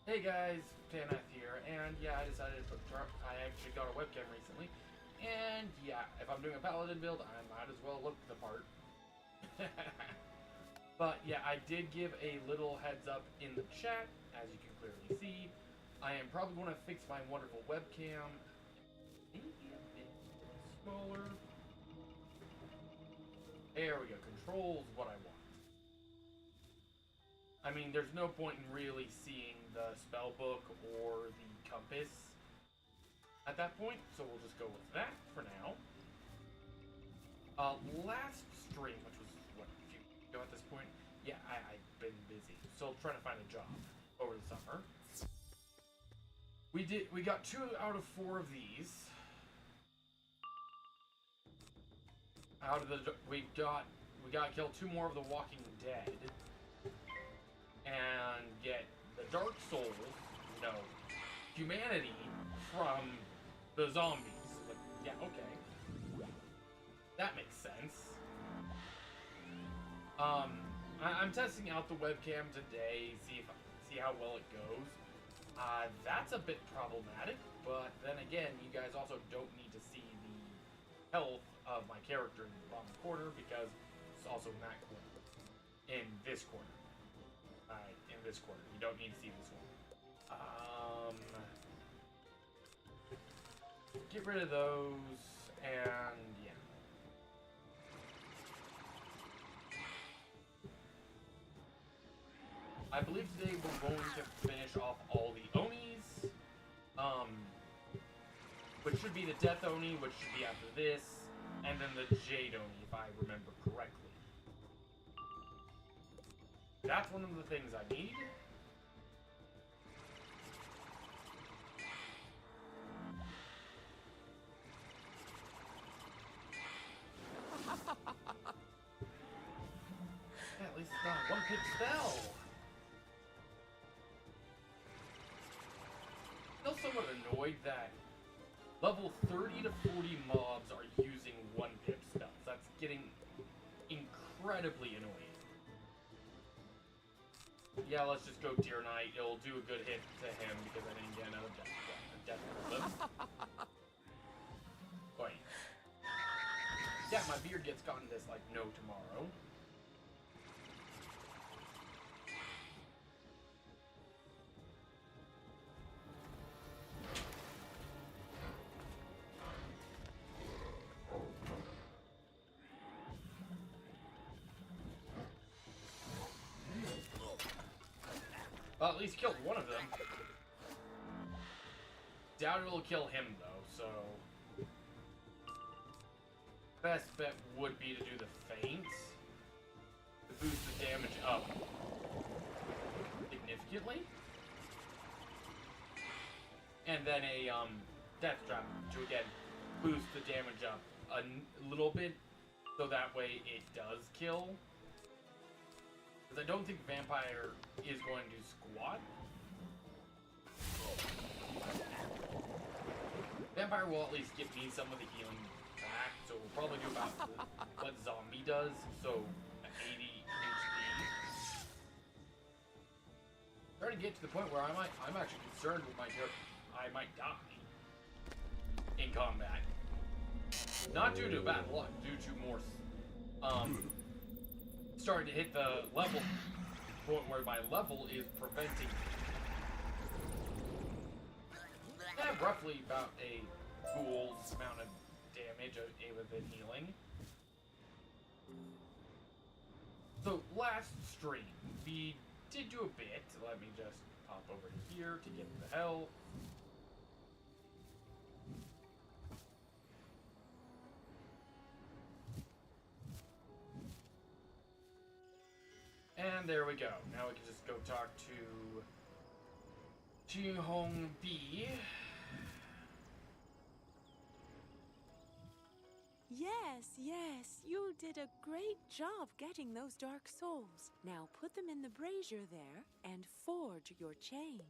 Hey guys, Tanath here, and yeah, I decided to I actually got a webcam recently, and yeah, if I'm doing a Paladin build, I might as well look the part. But yeah, I did give a little heads up in the chat, as you can clearly see. I am probably going to fix my wonderful webcam, maybe a bit smaller. There we go, controls what I want. I mean, there's no point in really seeing the spell book or the compass at that point, so we'll just go with that for now. Last stream, which was, what, a few weeks ago at this point? Yeah, I've been busy, still trying to find a job over the summer. We got 2 out of 4 of these. We got to kill 2 more of the Walking Dead. And get the Dark Souls, humanity from The zombies. Like, yeah, okay. That makes sense. I'm testing out the webcam today, see how well it goes. That's a bit problematic, but then again, you guys also don't need to see the health of my character in the bottom corner because it's also in that corner. In this corner. You don't need to see this one. Get rid of those, and yeah. I believe today we're going to finish off all the Onis. Which should be the Death Oni, which should be after this, and then the Jade Oni, if I remember correctly. That's one of the things I need. Yeah, at least it's not a one-hit spell. Still somewhat annoyed that level 30 to 40 mobs are using one-hit spells. That's getting incredibly annoying. Yeah, let's just go Deer Knight. It'll do a good hit to him because I didn't get another death golem. Wait. Yeah, my beard gets gotten this like no tomorrow. Well, at least killed one of them. Doubt it'll kill him, though, so... Best bet would be to do the feint. To boost the damage up significantly. And then a, Death Trap to, again, boost the damage up a little bit, so that way it does kill. Because I don't think Vampire is going to squat. Vampire will at least give me some of the healing back, so we'll probably do about what Zombie does, so 80 HP. Starting to get to the point where I'm actually concerned with my character. I might die in combat. Not due to bad luck, due to more starting to hit the level point where my level is preventing roughly about a ghoul's amount of damage within healing. So last stream we did do a bit. Let me just pop over here to get the health. And there we go. Now we can just go talk to Ji Hong B. Yes, you did a great job getting those dark souls. Now put them in the brazier there and forge your chain.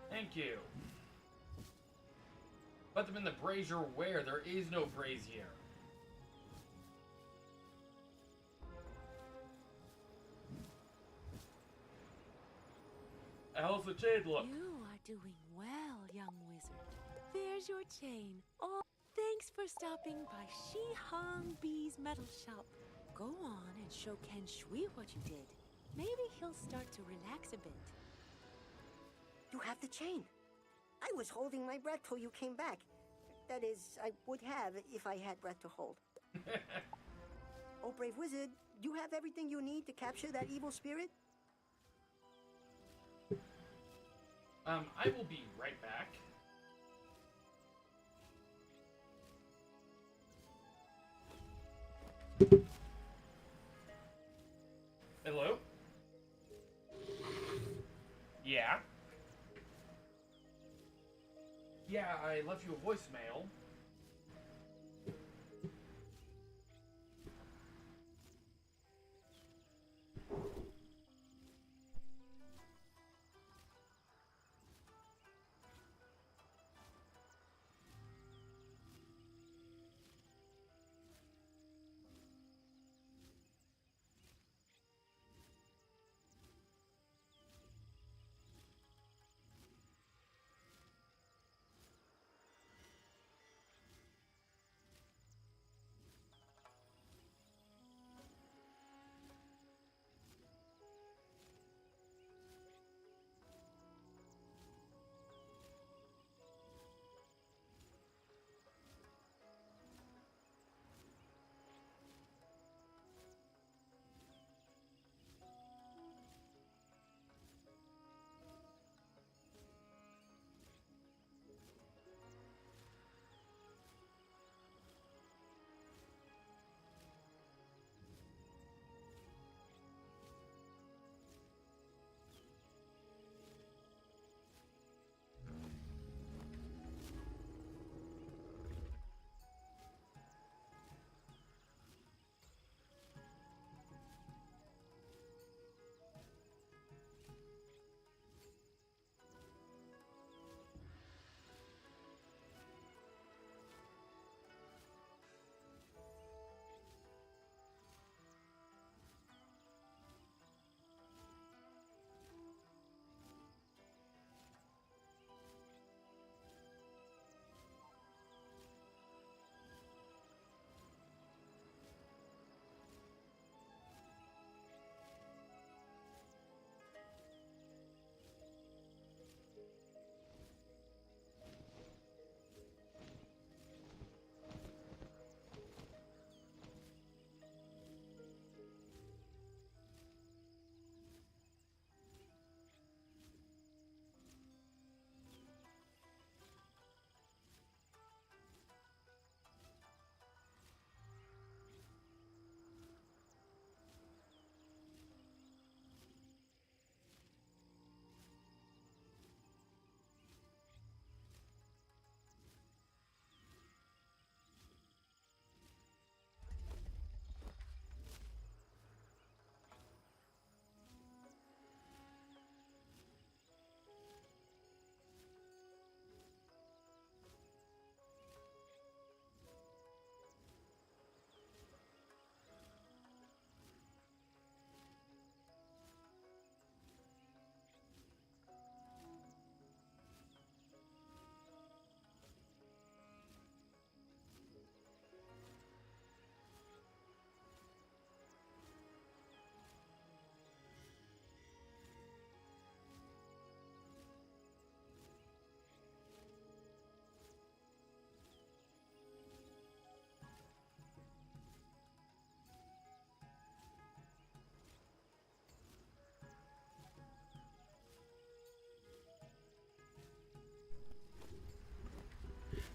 Thank you. Put them in the brazier where? There is no brazier. How's the chain look? You are doing well, young wizard. There's your chain. Oh, thanks for stopping by Shi Hong B's metal shop. Go on and show Ken Shui what you did. Maybe he'll start to relax a bit. You have the chain. I was holding my breath till you came back. That is, I would have if I had breath to hold. Oh, brave wizard, you have everything you need to capture that evil spirit? I will be right back. Hello? Yeah? Yeah, I left you a voicemail.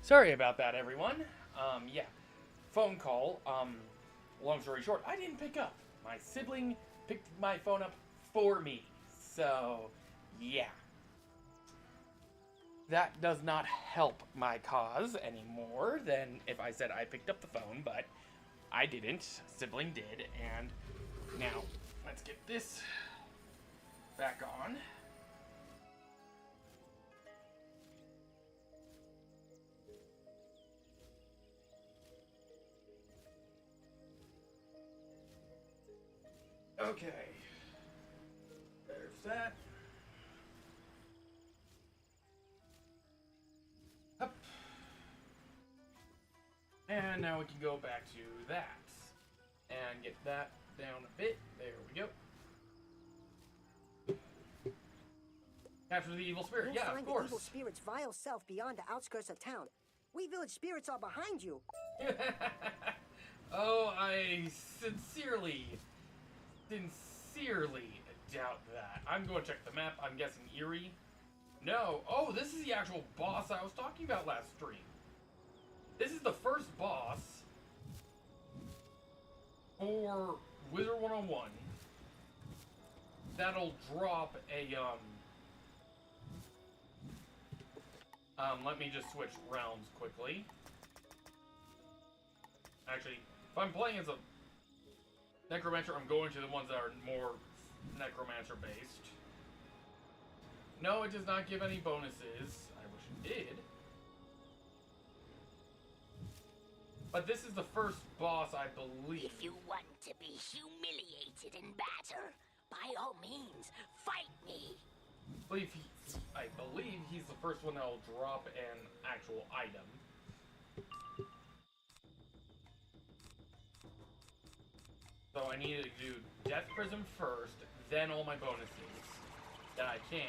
Sorry about that, everyone. Yeah, phone call. Long story short, I didn't pick up. My sibling picked my phone up for me. So, yeah. That does not help my cause any more than if I said I picked up the phone, but I didn't. Sibling did, and now let's get this back on. Okay. There's that. Up. And now we can go back to that. And get that down a bit. There we go. Capture the evil spirit. You'll Yeah, find of course. the evil spirit's vile self beyond the outskirts of town. We village spirits are behind you. Oh, I sincerely doubt that. I'm going to check the map. I'm guessing Erie. No. Oh, this is the actual boss I was talking about last stream. This is the first boss for Wizard101 that'll drop a, let me just switch realms quickly. Actually, if I'm playing as a Necromancer, I'm going to the ones that are more Necromancer based. No, it does not give any bonuses. I wish it did. But this is the first boss, I believe. If you want to be humiliated and battered, by all means, fight me. I believe he's the first one that will drop an actual item. So I need to do Death Prism first, then all my bonuses that I can.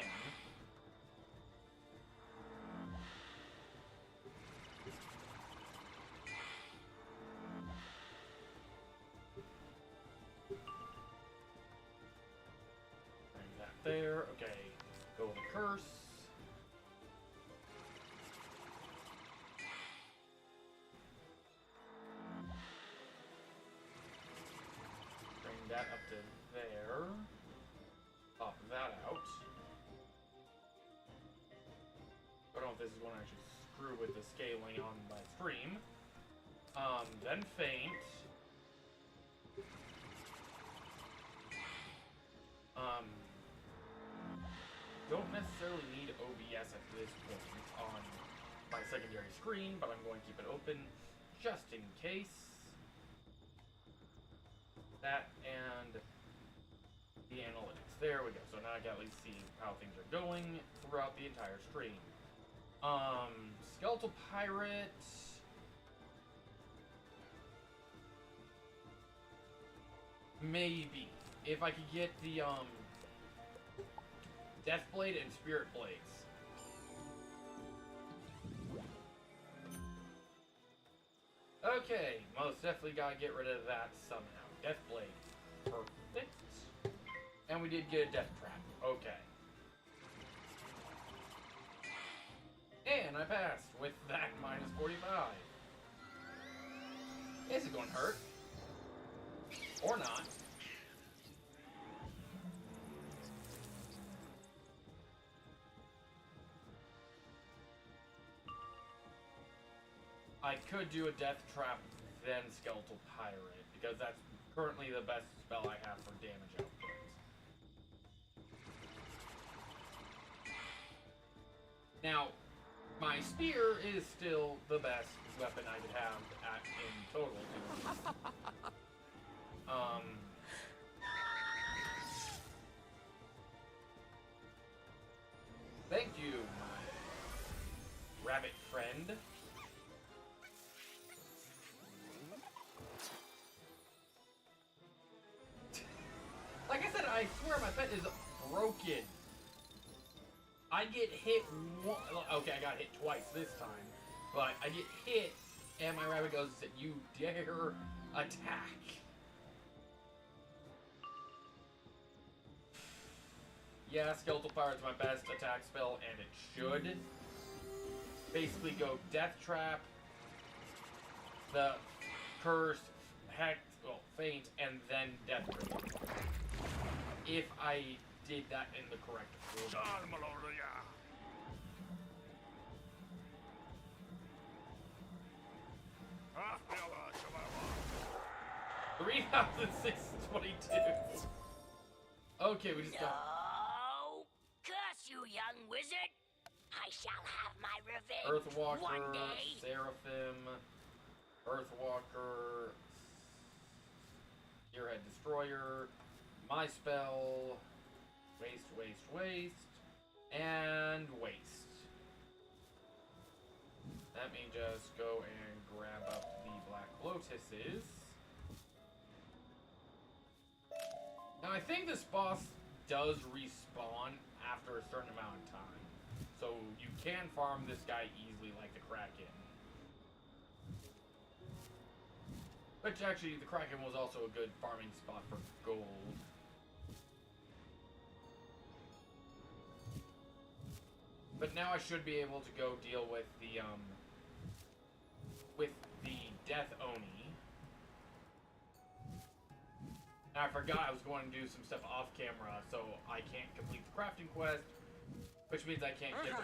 Bring that there. Okay. Go with a curse. Bring that up to there. Pop that out. I don't know if this is one I should screw with the scaling on my stream. Then faint. Don't necessarily need OBS at this point on my secondary screen, but I'm going to keep it open just in case. That and the analytics. There we go. So now I can at least see how things are going throughout the entire screen. Skeletal Pirate. Maybe. If I could get the, Deathblade and Spirit Blades. Okay, most definitely gotta get rid of that somehow. Deathblade. Perfect. And we did get a Death Trap. Okay. And I passed with that minus 45. Is it gonna hurt? Or not? I could do a Death Trap, then Skeletal Pirate, because that's currently the best spell I have for damage output. Now, my spear is still the best weapon I could have in total. Thank you, my rabbit friend. Like I said, I swear my pet is broken. I get hit one. Okay, I got hit twice this time. But I get hit, and my rabbit goes, "You dare attack." Yeah, Skeletal Pirate's my best attack spell, and it should. basically go Death Trap, the Curse, Hex, well, Feint, and then Death Grip. If I did that in the correct order. 3,622. Okay, we just got. No! Curse you, young wizard! I shall have my revenge Earthwalker, one day. Seraphim, Earthwalker, Gearhead Destroyer, My Spell, Waste, Waste, Waste, and Waste. Let me just go and grab up the Black Lotuses. Now, I think this boss does respawn after a certain amount of time. So you can farm this guy easily like the Kraken. Which actually, the Kraken was also a good farming spot for gold. But now I should be able to go deal with the Death Oni. And I forgot I was going to do some stuff off camera, so I can't complete the crafting quest, which means I can't get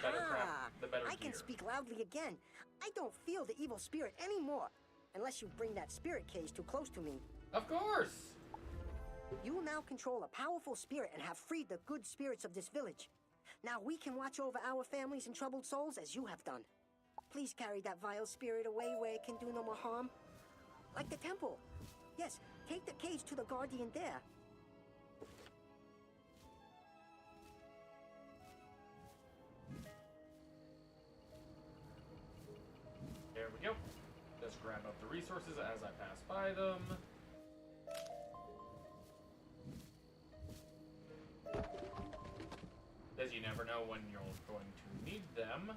the better I can gear. speak loudly again. I don't feel the evil spirit anymore. Unless you bring that spirit cage too close to me. Of course! You will now control a powerful spirit and have freed the good spirits of this village. Now we can watch over our families and troubled souls as you have done. Please carry that vile spirit away where it can do no more harm. Like the temple. Yes, take the cage to the guardian there. There we go. Just grab up the resources as I pass by them. Because you never know when you're going to need them.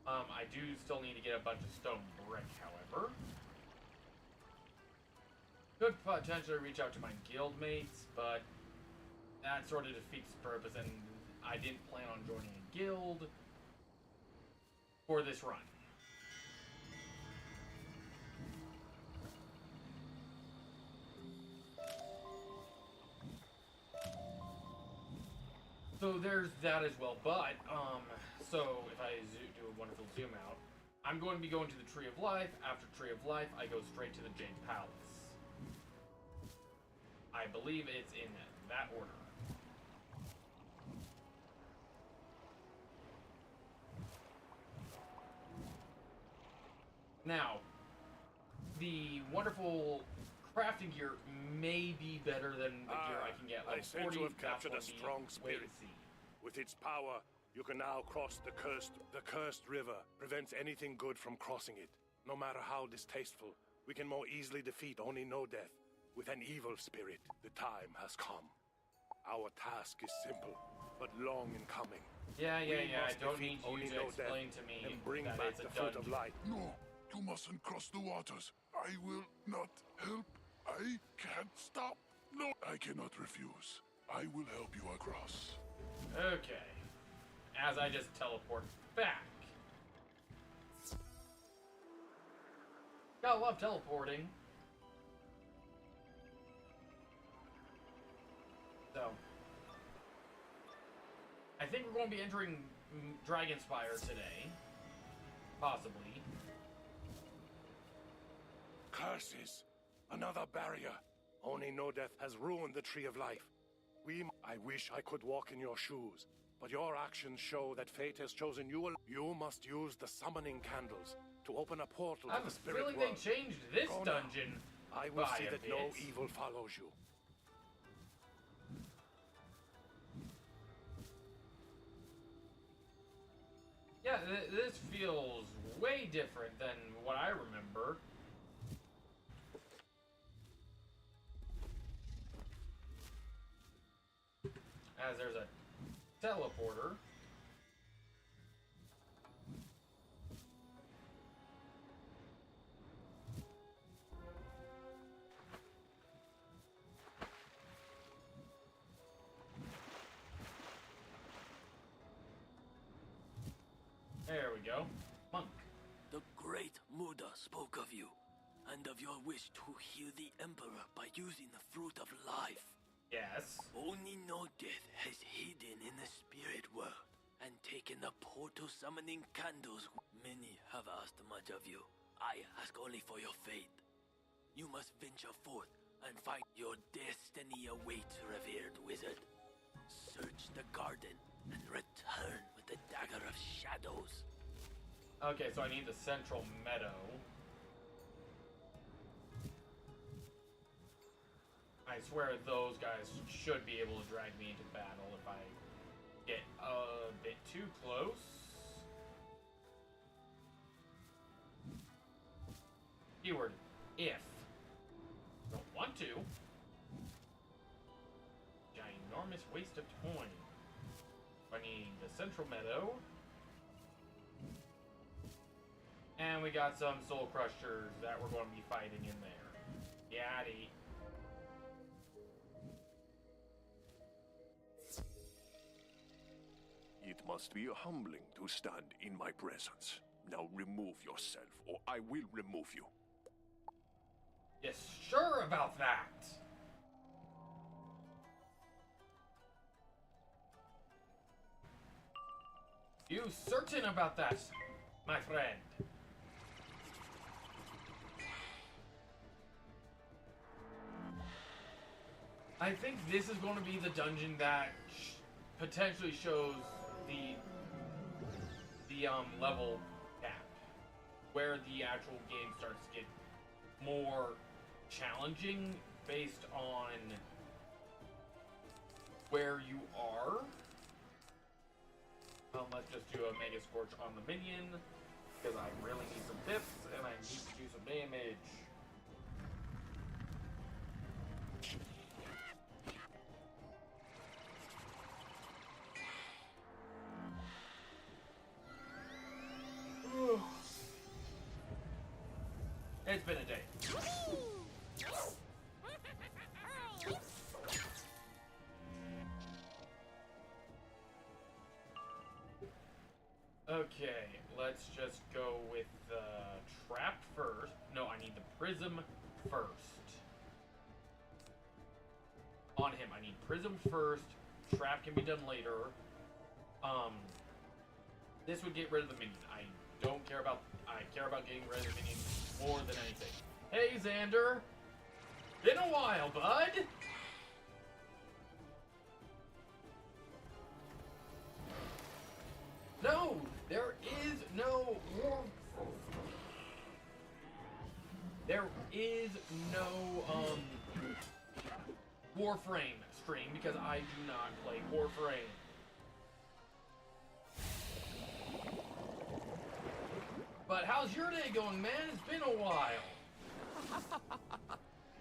I do still need to get a bunch of stone brick, however. Could potentially reach out to my guildmates, but that sort of defeats the purpose, and I didn't plan on joining a guild for this run. So there's that as well, but, so if I do a wonderful zoom out, I'm going to be going to the Tree of Life. After Tree of Life, I go straight to the Jade Palace. I believe it's in that order. Now, the wonderful crafting gear may be better than the gear I can get level 40. I seem to have captured a That's what strong we spirit. wait and see. With its power, you can now cross the cursed river. Prevents anything good from crossing it. No matter how distasteful, we can more easily defeat Oni No Death with an evil spirit. The time has come. Our task is simple, but long in coming. Yeah, We I must don't defeat need you Oni to No explain Death to me and bring that back it's a the fruit of dungeon. light. No, you mustn't cross the waters. I will not help. I can't stop. No, I cannot refuse. I will help you across. Okay. As I just teleport back. Gotta love teleporting. So, I think we're going to be entering Dragonspire today. Possibly. Curses! Another barrier. Oni No Death has ruined the Tree of Life. I wish I could walk in your shoes, but your actions show that fate has chosen you. You must use the summoning candles to open a portal I to have the a spirit feeling world. they changed this Go now. dungeon. I will by see a that no bit. evil follows you. Yeah, this feels way different than what I remember. As there's a teleporter. There we go. Monk. spoke of you, and of your wish to heal the Emperor by using the Fruit of Life. Yes. Only no death has hidden in the spirit world and taken the portal summoning candles. Many have asked much of you. I ask only for your faith. You must venture forth and find your destiny awaits, revered wizard. Search the garden and return with the Dagger of Shadows. Okay, so I need the central meadow. I swear those guys should be able to drag me into battle if I get a bit too close. Keyword, if. Don't want to. Ginormous waste of time. I need the central meadow. And we got some soul crushers that we're going to be fighting in there. Yaddy. It must be humbling to stand in my presence. Now remove yourself, or I will remove you. Yes, sure about that. You certain about that, my friend? I think this is going to be the dungeon that potentially shows the level cap, where the actual game starts to get more challenging based on where you are. Let's just do a Mega Scorch on the minion, because I really need some pips, and I need to do some damage. It's been a day. Okay, let's just go with the trap first. No, I need the prism first. On him, I need prism first. Trap can be done later. This would get rid of the minion. I care about getting rid of the minion more than anything. Hey, Xander! Been a while, bud! No! There is no war... There is no, Warframe stream because I do not play Warframe. But how's your day going, man? It's been a while.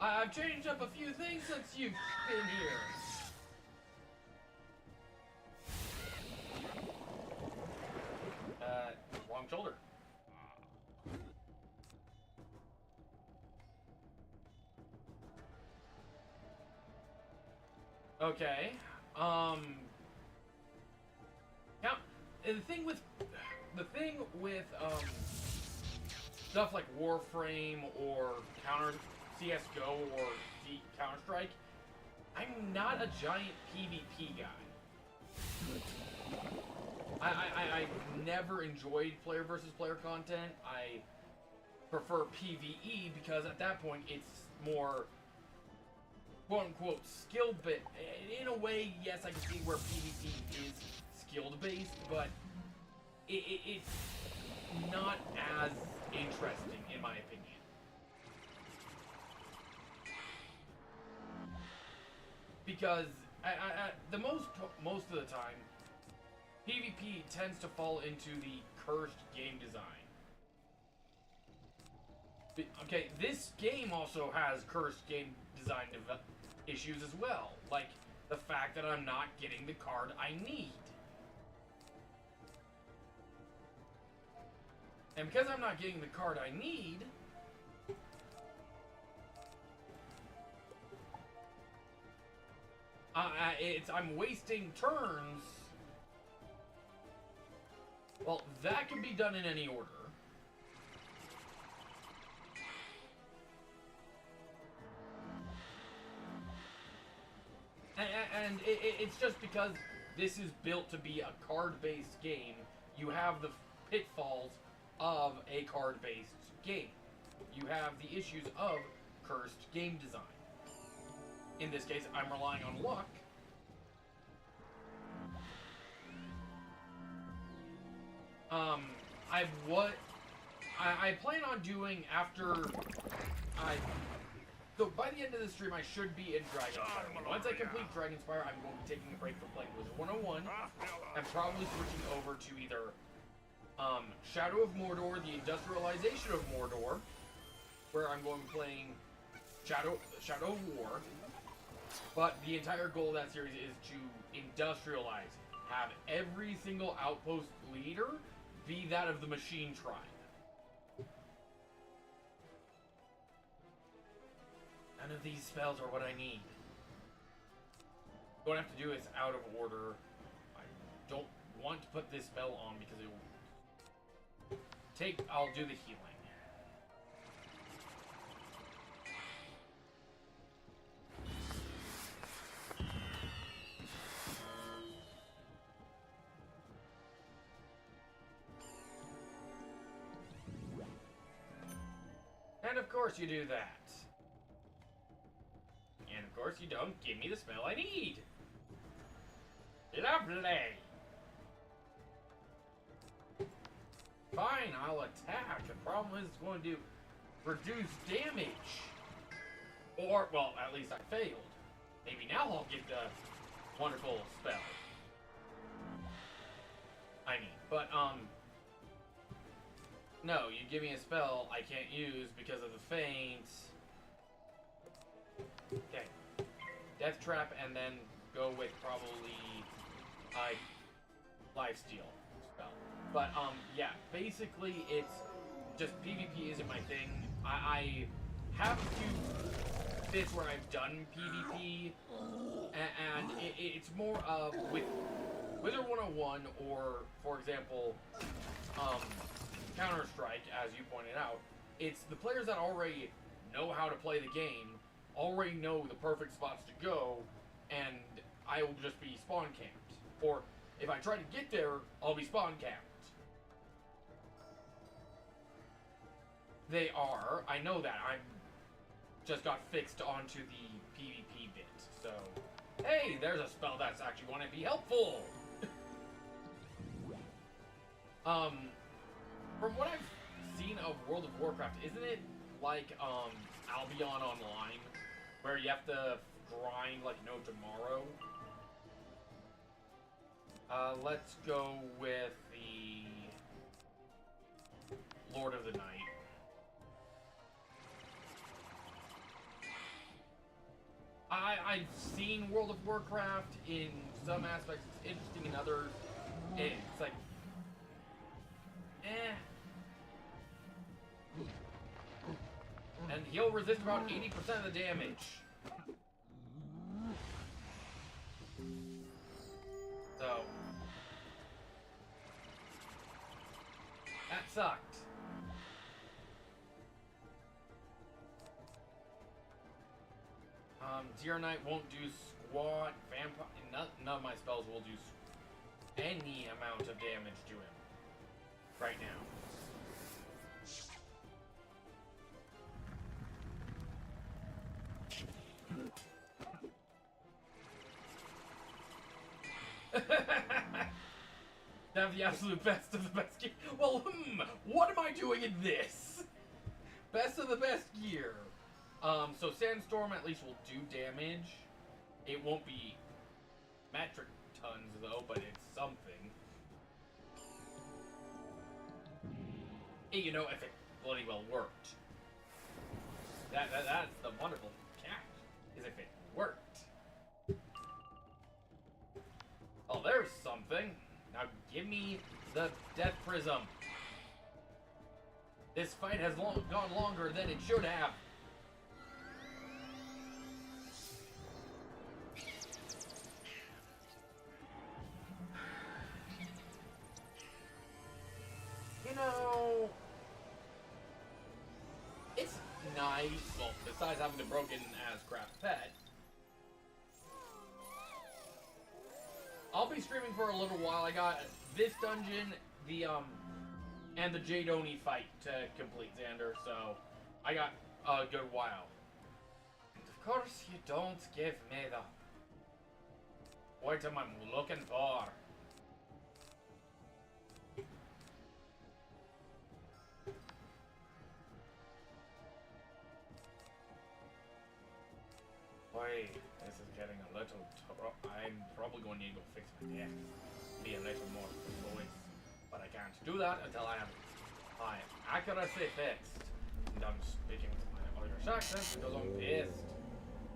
I've changed up a few things since you've been here. Wrong shoulder. Okay. Now, the thing with stuff like Warframe or CS:GO or Counter-Strike, I'm not a giant PvP guy. I never enjoyed player versus player content. I prefer PvE because at that point it's more quote-unquote skill-based. In a way, yes, I can see where PvP is skill-based, but it's not as interesting, in my opinion. Because most of the time, PvP tends to fall into the cursed game design. Okay, this game also has cursed game design issues as well, like the fact that I'm not getting the card I need. And because I'm not getting the card I need, I'm wasting turns. Well, that can be done in any order. And it's just because this is built to be a card-based game, you have the pitfalls of a card-based game. You have the issues of cursed game design. In this case, I'm relying on luck. I plan on doing after so by the end of the stream, I should be in Dragonspire. Once I complete Dragonspire, I'm going to be taking a break from playing Wizard101 and probably switching over to either Shadow of Mordor, the industrialization of Mordor, where I'm going to be playing Shadow of War. But the entire goal of that series is to industrialize, have every single outpost leader be that of the Machine Tribe. None of these spells are what I need. What I have to do is out of order. I don't want to put this spell on because it will take... I'll do the healing. And of course you do that. And of course you don't give me the spell I need. Lovely. Fine, I'll attack. The problem is it's going to reduce damage. Or, well, at least I failed. Maybe now I'll get the wonderful spell I need. But, no, you give me a spell I can't use because of the feint. Okay. Death Trap and then go with probably Lifesteal spell. But yeah, basically it's just PvP isn't my thing. I have a few bits where I've done PvP and it's more of with Wizard101 or for example Counter-Strike, as you pointed out, it's the players that already know how to play the game, already know the perfect spots to go, and I will just be spawn camped. Or, if I try to get there, I'll be spawn camped. They are, I know that, I'm just got fixed onto the PvP bit, so, hey, there's a spell that's actually going to be helpful! From what I've seen of World of Warcraft, isn't it like Albion Online, where you have to grind like no tomorrow? Let's go with the Lord of the Night. I've seen World of Warcraft. In some aspects it's interesting, in others it's like and he'll resist about 80% of the damage. So that sucked. Deer Knight won't do squat. Vampire. None of my spells will do any amount of damage to him right now. Have the absolute best of the best gear. Well, what am I doing in this? Best of the best gear. So Sandstorm at least will do damage. It won't be metric tons though, but it's something. You know, if it bloody well worked. That's the wonderful catch, is if it worked. Oh, there's something. Now give me the Death Prism. This fight has gone longer than it should have. You know, it's nice, well, besides having the broken as crap pet, I'll be streaming for a little while. I got this dungeon, and the Jade Oni fight to complete, Xander, so I got a good while. And of course, you don't give me the item I'm looking for. Boy, this is getting a little I'm probably going to need to go fix my deck. Be a little more precise. But I can't do that until I have my accuracy fixed. And I'm speaking to my Irish accent because I'm pissed.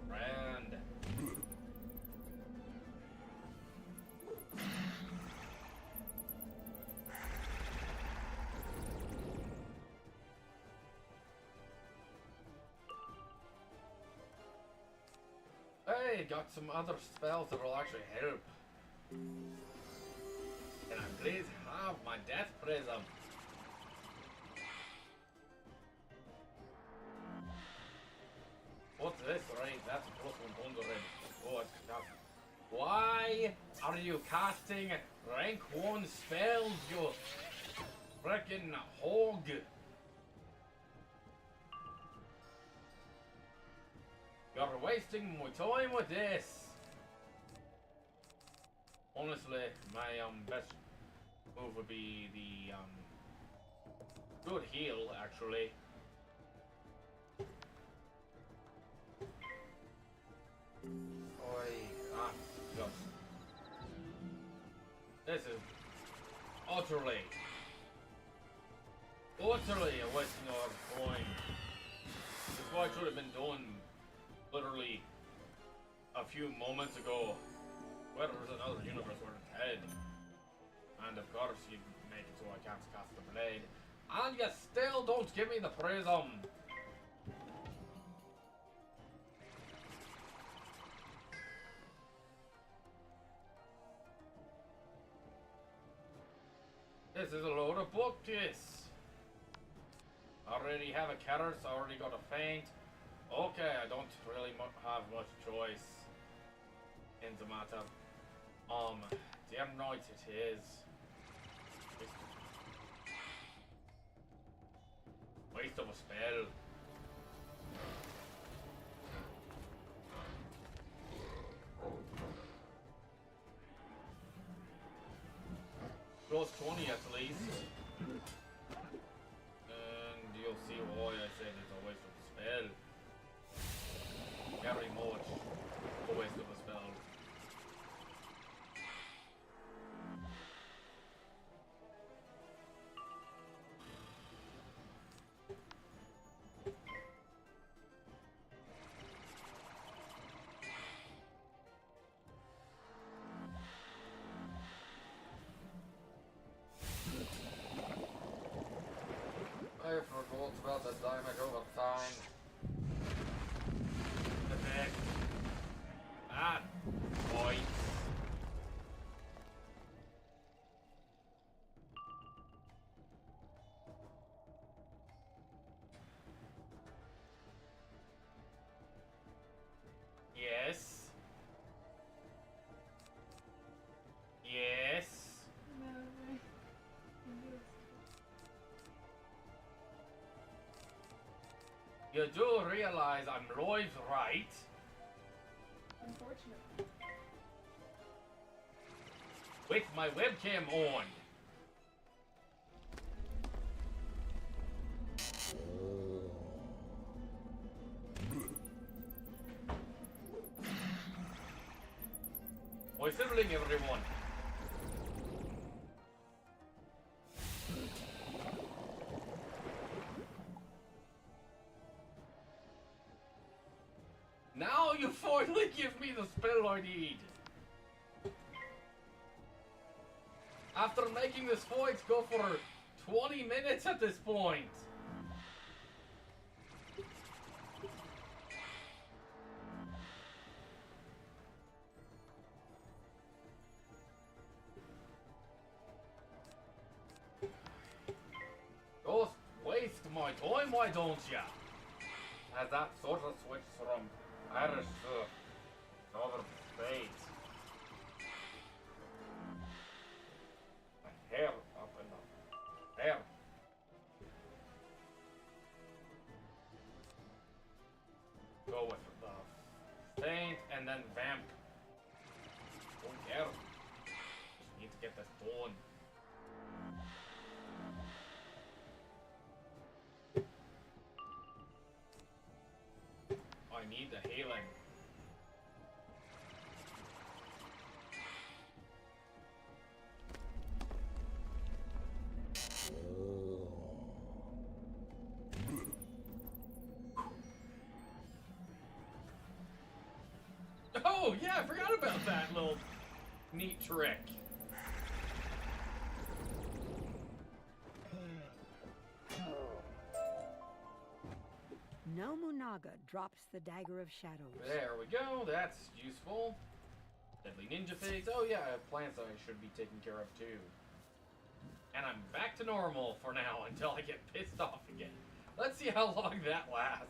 Friend. Hey, got some other spells that will actually help. Can I please have my death prism? What's this, right? That's a plus 100. Oh, it's tough. Why are you casting rank 1 spells, you frickin' hog? You're wasting my time with this. Honestly, my best move would be the good heal, actually. Just this is utterly a wasting of time. This fight should have been done literally a few moments ago. Where there was another universe where it's head. And of course you make it so I can't cast the blade. And you still don't give me the prism. This is a load of bookies. Already have a Keras, already got a feint. Okay, I don't really have much choice in the matter. Damn right it is. Waste of a spell. Plus 20 at least. And you'll see why I said it's a waste of a spell. Very much a waste of a spell. I forgot about the damage over time. Effect. Ah, boy. Yes. Yes. You do realize I'm live, right? Unfortunately. With my webcam on. My sibling, everyone. Now you finally give me the spell I need. After making this fight go for 20 minutes at this point. Just waste my time, why don't ya? As that sort of switch from Irish to Northern States. Saint, and then Vamp. Don't care. Just need to get this done. I need the healing. Oh, yeah, I forgot about that little neat trick. Nobunaga drops the Dagger of Shadows. There we go, that's useful. Deadly Ninja Figs. Oh yeah, I have plants that I should be taking care of too. And I'm back to normal for now until I get pissed off again. Let's see how long that lasts.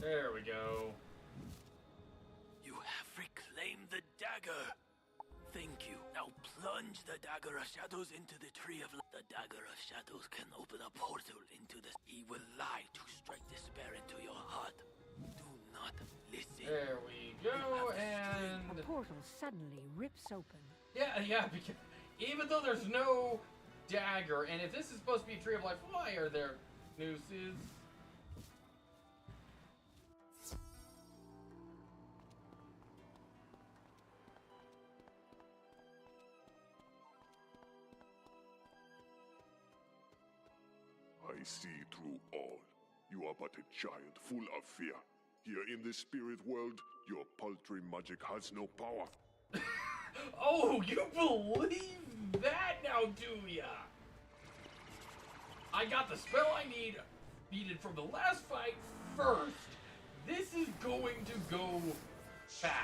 There we go. You have reclaimed the dagger. Thank you. Now plunge the Dagger of Shadows into the Tree of Life. The Dagger of Shadows can open a portal into the... He will lie to strike despair into your heart. Do not listen. There we go, and... A portal suddenly rips open. Yeah, because even though there's no dagger, and if this is supposed to be a Tree of Life, why are there nooses? I see through all. You are but a child full of fear. Here in the spirit world, your paltry magic has no power. Oh, you believe that now, do ya? I got the spell I needed from the last fight first. This is going to go fast.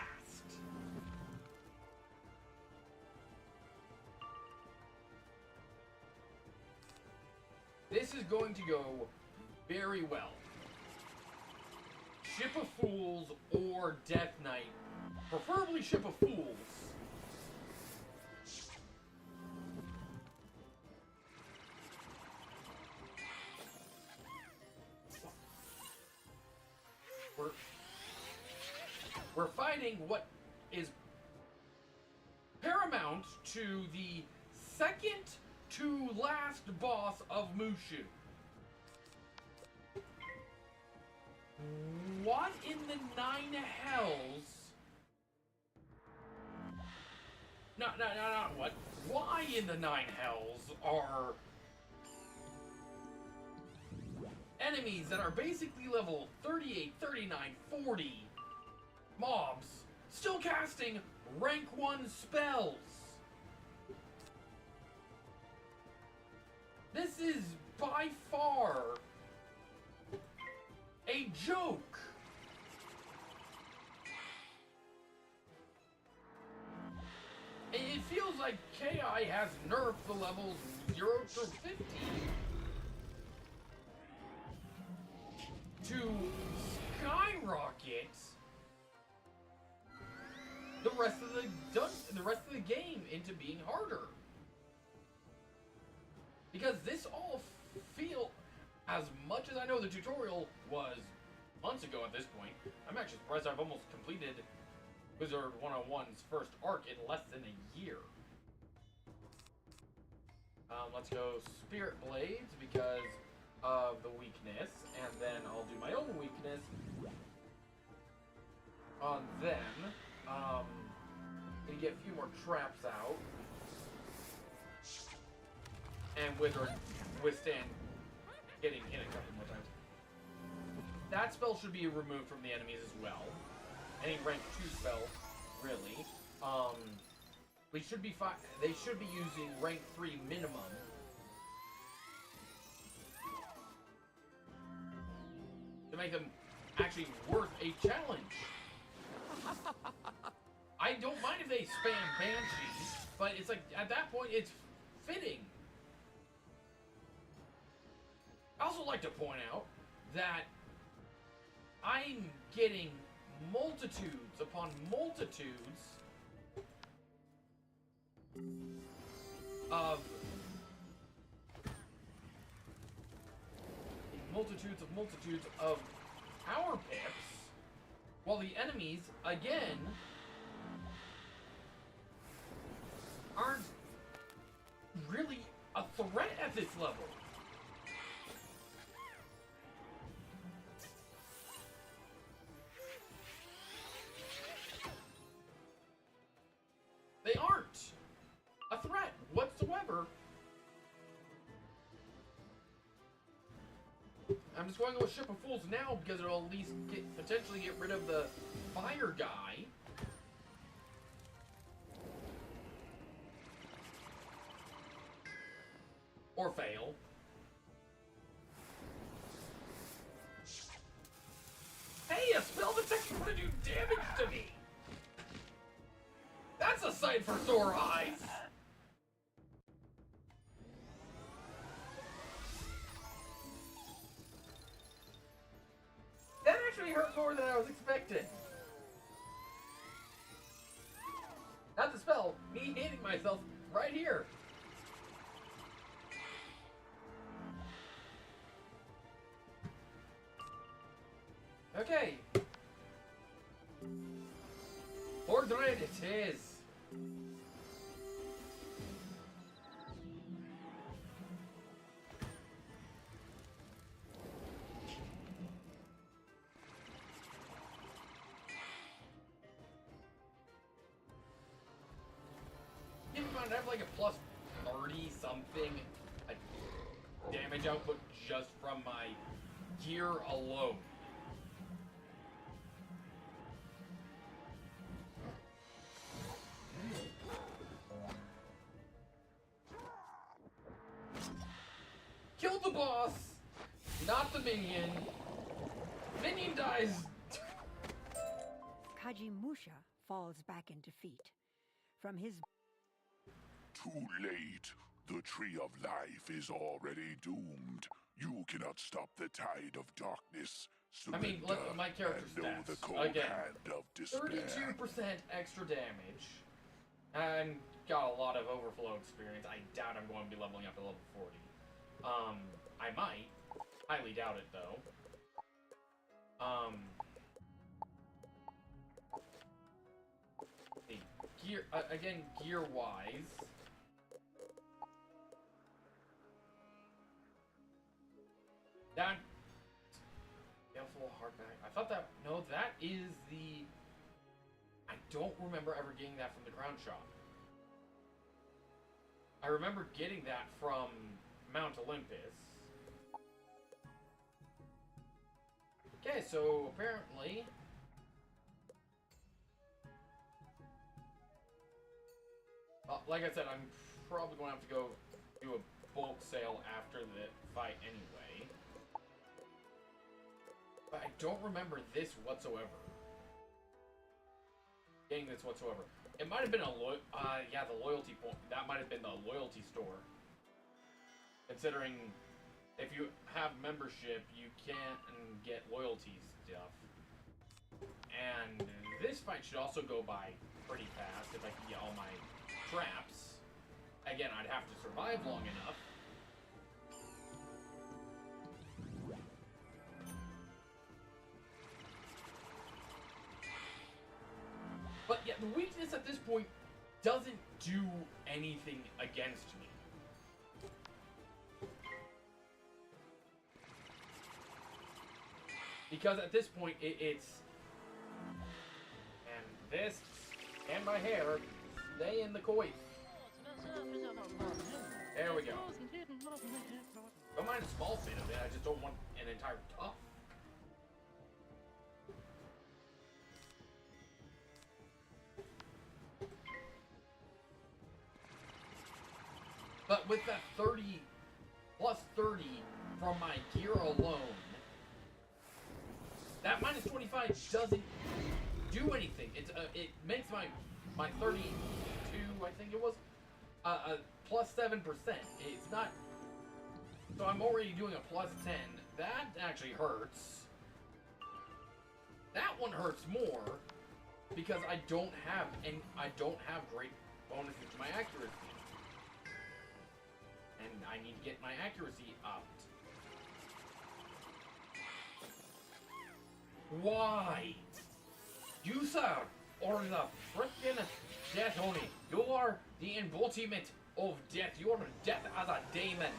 This is going to go very well. Ship of Fools or Death Knight. Preferably Ship of Fools. We're fighting what is paramount to the second to last boss of Mushu. What in the nine hells? Not what? Why in the nine hells are enemies that are basically level 38, 39, 40 mobs still casting rank 1 spells? This is by far a joke. It feels like KI has nerfed the levels 0 through 50 to skyrocket the rest of the game into being harder. Because this all feel, as much as I know the tutorial was months ago at this point, I'm actually surprised I've almost completed Wizard101's first arc in less than a year. Let's go Spirit Blades because of the weakness, and then I'll do my own weakness on them. Gonna get a few more traps out. And withstand getting hit a couple more times. That spell should be removed from the enemies as well. Any rank 2 spell, really. They should be using rank 3 minimum. To make them actually worth a challenge. I don't mind if they spam Banshee, but it's like, at that point, it's fitting. I also like to point out that I'm getting multitudes upon multitudes of multitudes of power pips, while the enemies, again, aren't really a threat at this level. They aren't a threat whatsoever. I'm just going with Ship of Fools now because it'll at least potentially get rid of the fire guy. Or fail. Hey, a spell that's actually going to do damage to me! That's a sight for sore eyes! That actually hurt more than I was expecting. Not the spell, me hitting myself right here. Okay. Lord Dread, it is. Keep in mind, I have like a plus 30 something damage output just from my gear alone. Kill the boss, not the minion. Minion dies. Kajimusha falls back in defeat. From his... Too late. The Tree of Life is already doomed. You cannot stop the tide of darkness. I mean, look at my character stats. The cold Again, hand of despair. 32% extra damage. And got a lot of overflow experience. I doubt I'm going to be leveling up to level 40. I might. Highly doubt it, though. The gear, again, gear-wise. That... Baleful hardback. I thought that... No, that is the... I don't remember ever getting that from the Crown Shop. I remember getting that from Mount Olympus. Okay, so apparently... like I said, I'm probably going to have to go do a bulk sale after the fight anyway. But I don't remember this whatsoever. Getting this whatsoever. It might have been a yeah, the loyalty point. That might have been the loyalty store. Considering if you have membership, you can't get loyalty stuff. And this fight should also go by pretty fast if I can get all my traps. Again, I'd have to survive long enough. But yeah, the weakness at this point doesn't do anything against me. Because at this point, it's... And this, and my hair, stay in the coif. There we go. Don't mind a small bit of it, I just don't want an entire tuft. But with that 30, plus 30 from my gear alone, That minus 25 doesn't do anything. It makes my 32, I think it was, plus 7%. It's not. So I'm already doing a plus 10. That actually hurts. That one hurts more because I don't have great bonuses to my accuracy. And I need to get my accuracy up. Why? You, sir, are the frickin' death only. You are the embodiment of death. You are death as a demon.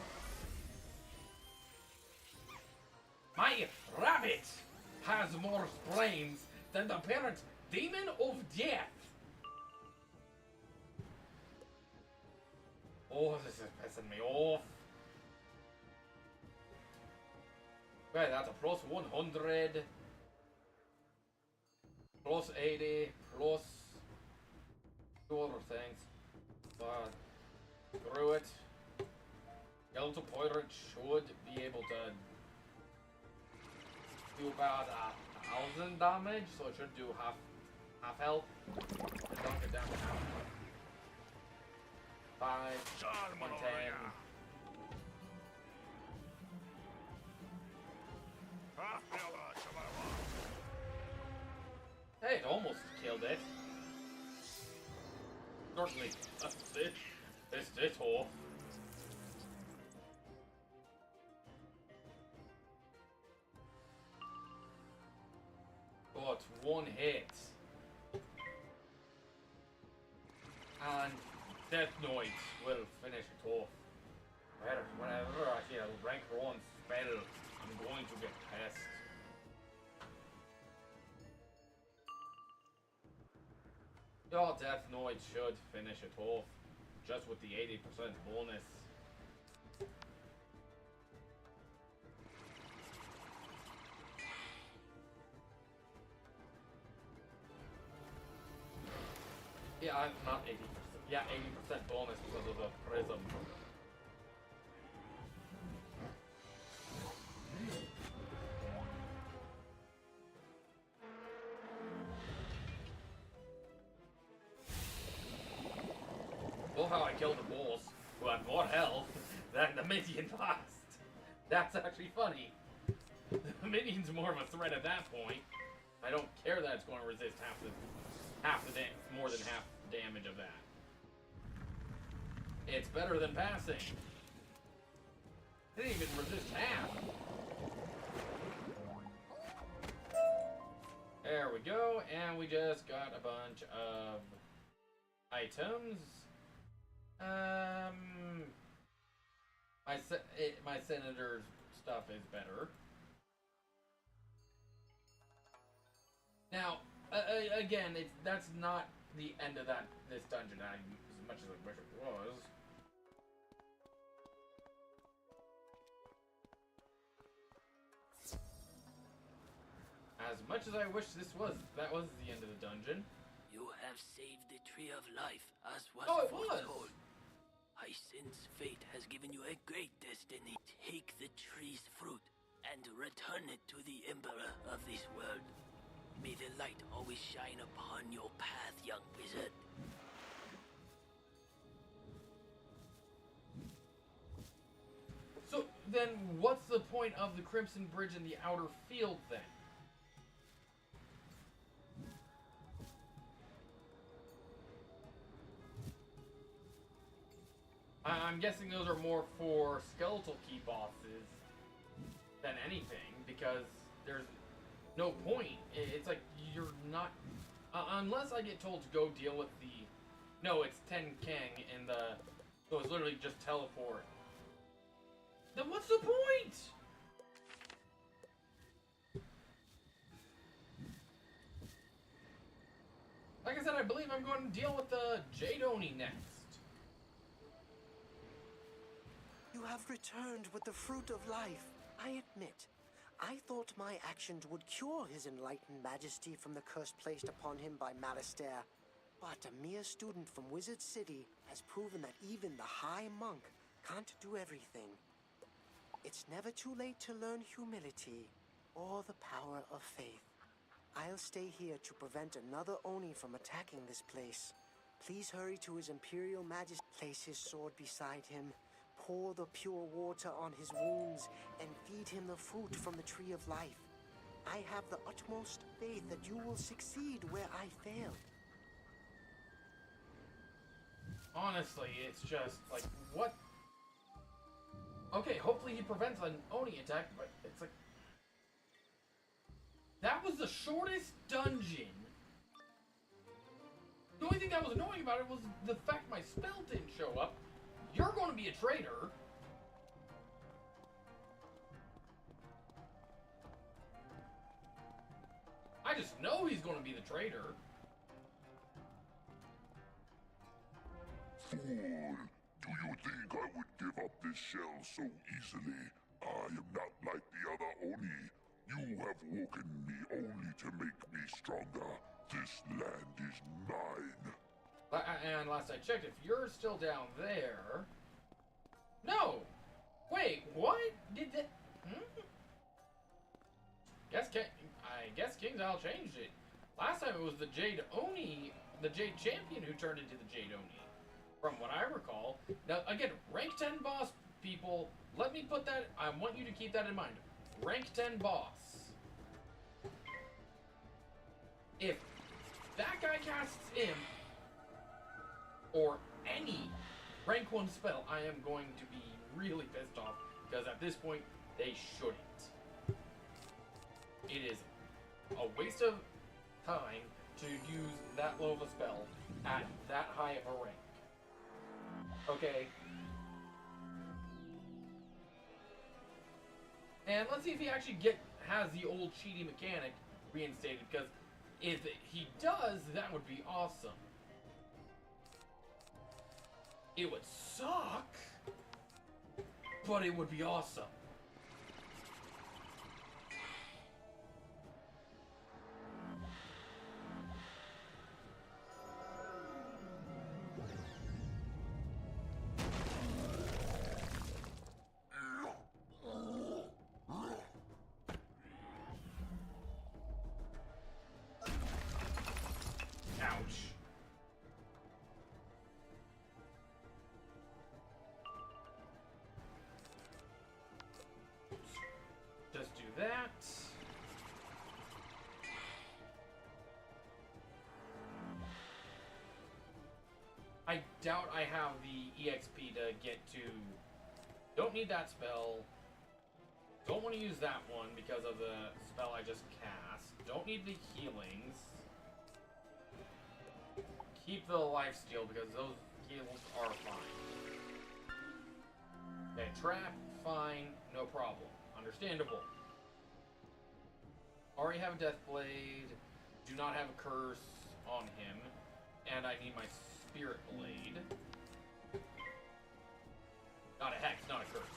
My rabbit has more brains than the parent demon of death. Oh, this is pissing me off. Okay, that's a plus 100. Plus 80. Plus 2 other things. But screw it. Skeletal Pirate should be able to do about 1,000 damage, so it should do half health. And knock it down to half. 5, 110. Hey, it almost killed it. Certainly, this off. But one hit. And Death Knight will finish it off. Whenever I see a rank 1 spell, I'm going to get pissed. Your Death Knight should finish it off, just with the 80% bonus. Yeah, I'm not 80%. Yeah, 80% bonus because of the prism. Love how I killed the boss, who had more health than the minion last. That's actually funny. The minion's more of a threat at that point. I don't care that it's going to resist more than half the damage of that. It's better than passing. It didn't even resist half. There we go, and we just got a bunch of items. My senator's stuff is better. Now, again, that's not the end of this dungeon, as much as I wish it was. As much as I wish that was the end of the dungeon. You have saved the Tree of Life, as was was. foretold. I sense fate has given you a great destiny. Take the tree's fruit and return it to the Emperor of this world. May the light always shine upon your path, young wizard. So then, what's the point of the Crimson Bridge in the outer field then? I'm guessing those are more for skeletal key bosses than anything, because there's no point. It's like you're not, unless I get told to go deal with the, no, it's Ten Kang in the, so it's literally just teleport. Then what's the point? Like I said, I believe I'm going to deal with the Jade Oni next. You have returned with the fruit of life. I admit, I thought my actions would cure his enlightened majesty from the curse placed upon him by Malastair. But a mere student from Wizard City has proven that even the High Monk can't do everything. It's never too late to learn humility, or the power of faith. I'll stay here to prevent another Oni from attacking this place. Please hurry to His Imperial Majesty. Place his sword beside him, pour the pure water on his wounds, and feed him the fruit from the tree of life. I have the utmost faith that you will succeed where I failed. Honestly, it's just like, what? Okay, hopefully he prevents an Oni attack, but it's like... That was the shortest dungeon. The only thing that was annoying about it was the fact my spell didn't show up. You're going to be a traitor. I just know he's going to be the traitor. Fool! Do you think I would give up this shell so easily? I am not like the other Oni. You have woken me only to make me stronger. This land is mine. And last I checked, if you're still down there... No! Wait, what? Did that... I guess King's Isle changed it. Last time it was the Jade Oni, the Jade Champion, who turned into the Jade Oni. From what I recall. Now, again, rank 10 boss, people. Let me put that... I want you to keep that in mind. Rank 10 boss. If that guy casts Imp, or any rank 1 spell, I am going to be really pissed off, because at this point, they shouldn't. It is a waste of time to use that low of a spell at that high of a rank. Okay. And let's see if he actually has the old cheaty mechanic reinstated, because if he does, that would be awesome. It would suck, but it would be awesome. Ouch. Just do that. I doubt I have the EXP to get to... Don't need that spell. Don't want to use that one because of the spell I just cast. Don't need the healings. Keep the lifesteal because those heals are fine. Okay, trap, fine, no problem. Understandable. Already have a death blade. Do not have a curse on him. And I need my spirit blade. Not a hex, not a curse.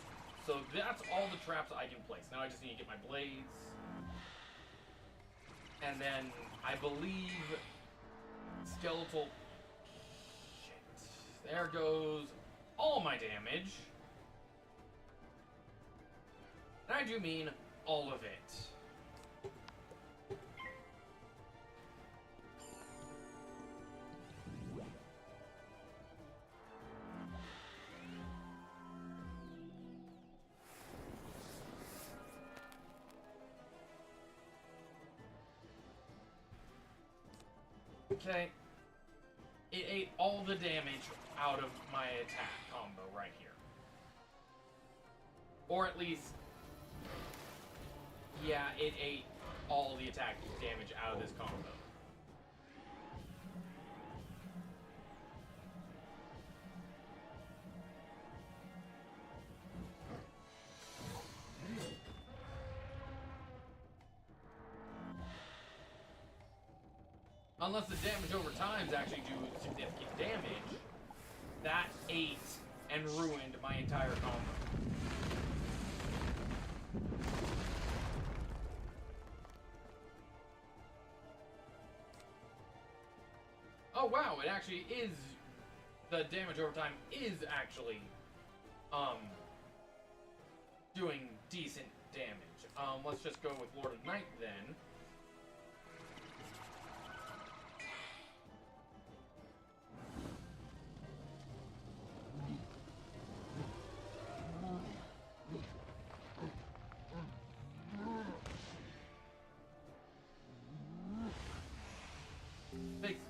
So that's all the traps I can place. Now I just need to get my blades. And then I believe skeletal... Shit. There goes all my damage. And I do mean all of it. Okay. It ate all the damage out of my attack combo right here. Or at least... Yeah, it ate all the attack damage out of this combo. Unless the damage over times actually do significant damage, that ate and ruined my entire combo. Oh wow, it actually is, the damage over time is actually, doing decent damage. Let's just go with Lord of Night then.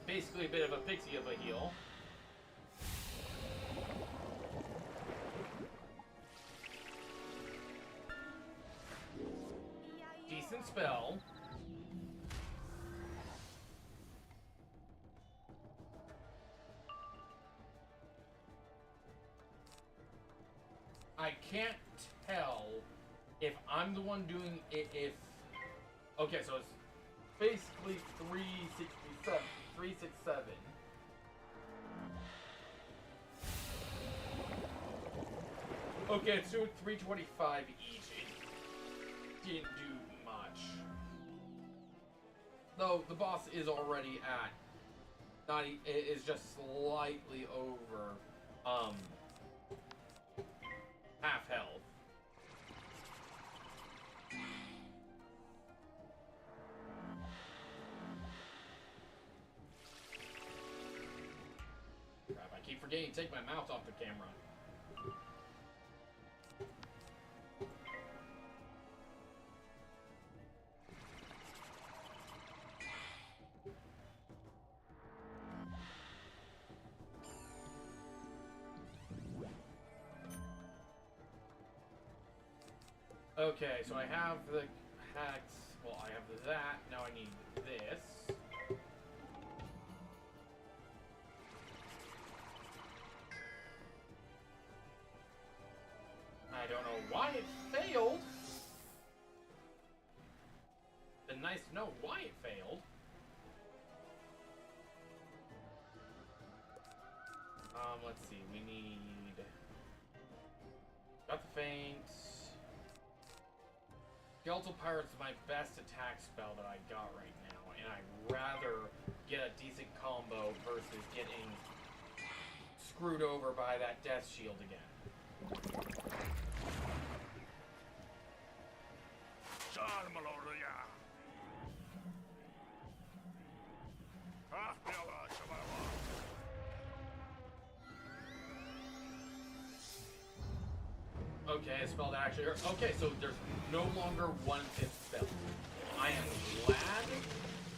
Basically a bit of a pixie of a heal. Decent spell. I can't tell if I'm the one doing it, if... Okay, so it's basically 367. 367. Okay, it's doing 325 each. It didn't do much. Though the boss is already at 90, it is just slightly over half health. Crap, I keep forgetting to take my mouse off the camera. Okay, so I have the hex. Well, I have that. Now I need this. I don't know why it failed. Been nice to know why it failed. Let's see. We need. Got the feint. Skeletal Pirate's my best attack spell that I got right now, and I'd rather get a decent combo versus getting screwed over by that death shield again. Okay, a spell that actually hurt. Okay, so there's no longer 1/5 spell. I am glad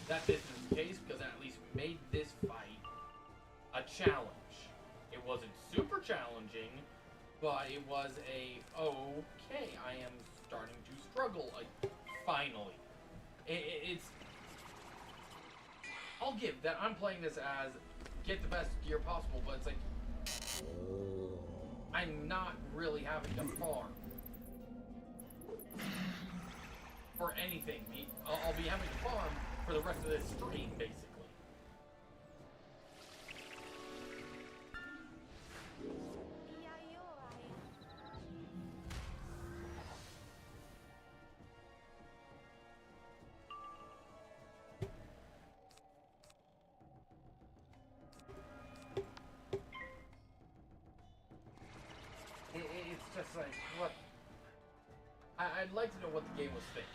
that this is the case, because it at least made this fight a challenge. It wasn't super challenging, but it was a, okay, I am starting to struggle, finally. It's... I'll give that I'm playing this as get the best gear possible, but it's like... I'm not really having to farm for anything. I'll be having to farm for the rest of this stream, basically. It's just like, what? I'd like to know what the game was thinking.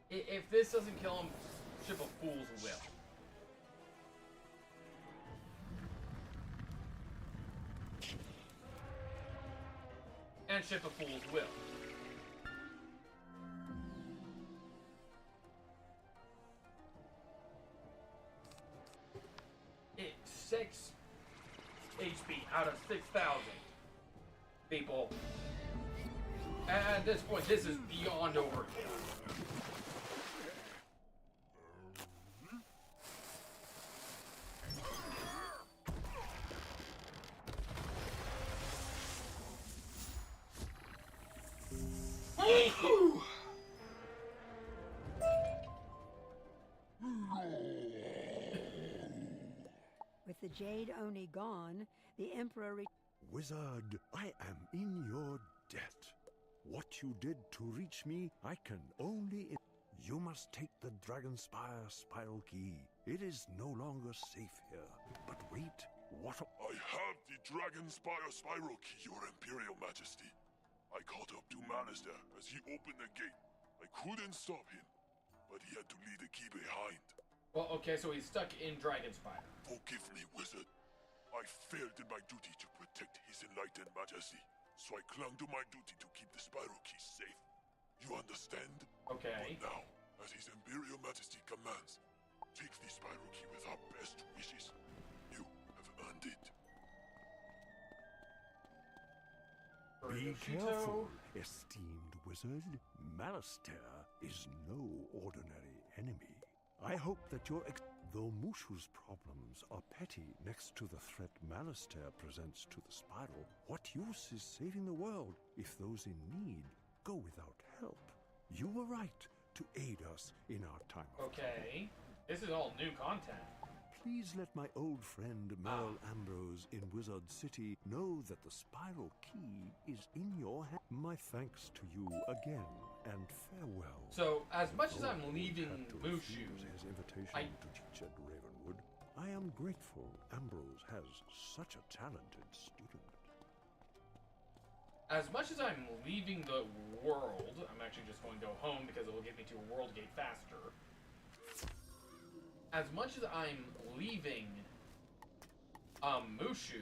If this doesn't kill him, Ship of Fools will. And Ship of Fools will. It's 6 HP out of 6,000. People. At this point, this is beyond overkill. With the Jade Oni gone, the Emperor... Wizard, I am in your debt. What you did to reach me, I can only... You must take the Dragonspire Spiral Key. It is no longer safe here. But wait, what... I have the Dragonspire Spiral Key, Your Imperial Majesty. I caught up to Malastair as he opened the gate. I couldn't stop him, but he had to leave the key behind. Well, okay, so he's stuck in Dragonspire. Forgive me, Wizard. I failed in my duty to protect His Enlightened Majesty, so I clung to my duty to keep the Spiral Key safe. You understand? Okay. But now, as His Imperial Majesty commands, take the Spiral Key with our best wishes. You have earned it. Be careful, esteemed wizard. Malastair is no ordinary enemy. I hope that your though Mushu's problems are petty next to the threat Malastair presents to the Spiral, what use is saving the world if those in need go without help? You were right to aid us in our time of Okay. This is all new content. Please let my old friend Merle Ambrose in Wizard City know that the Spiral Key is in your hand. My thanks to you again, and farewell. So, as much as I'm Although leaving had to Mushu, refuse his invitation to teach at Ravenwood, I am grateful Ambrose has such a talented student. as much as I'm leaving the world, I'm actually just going to go home because it will get me to a world gate faster. As much as I'm leaving Mushu,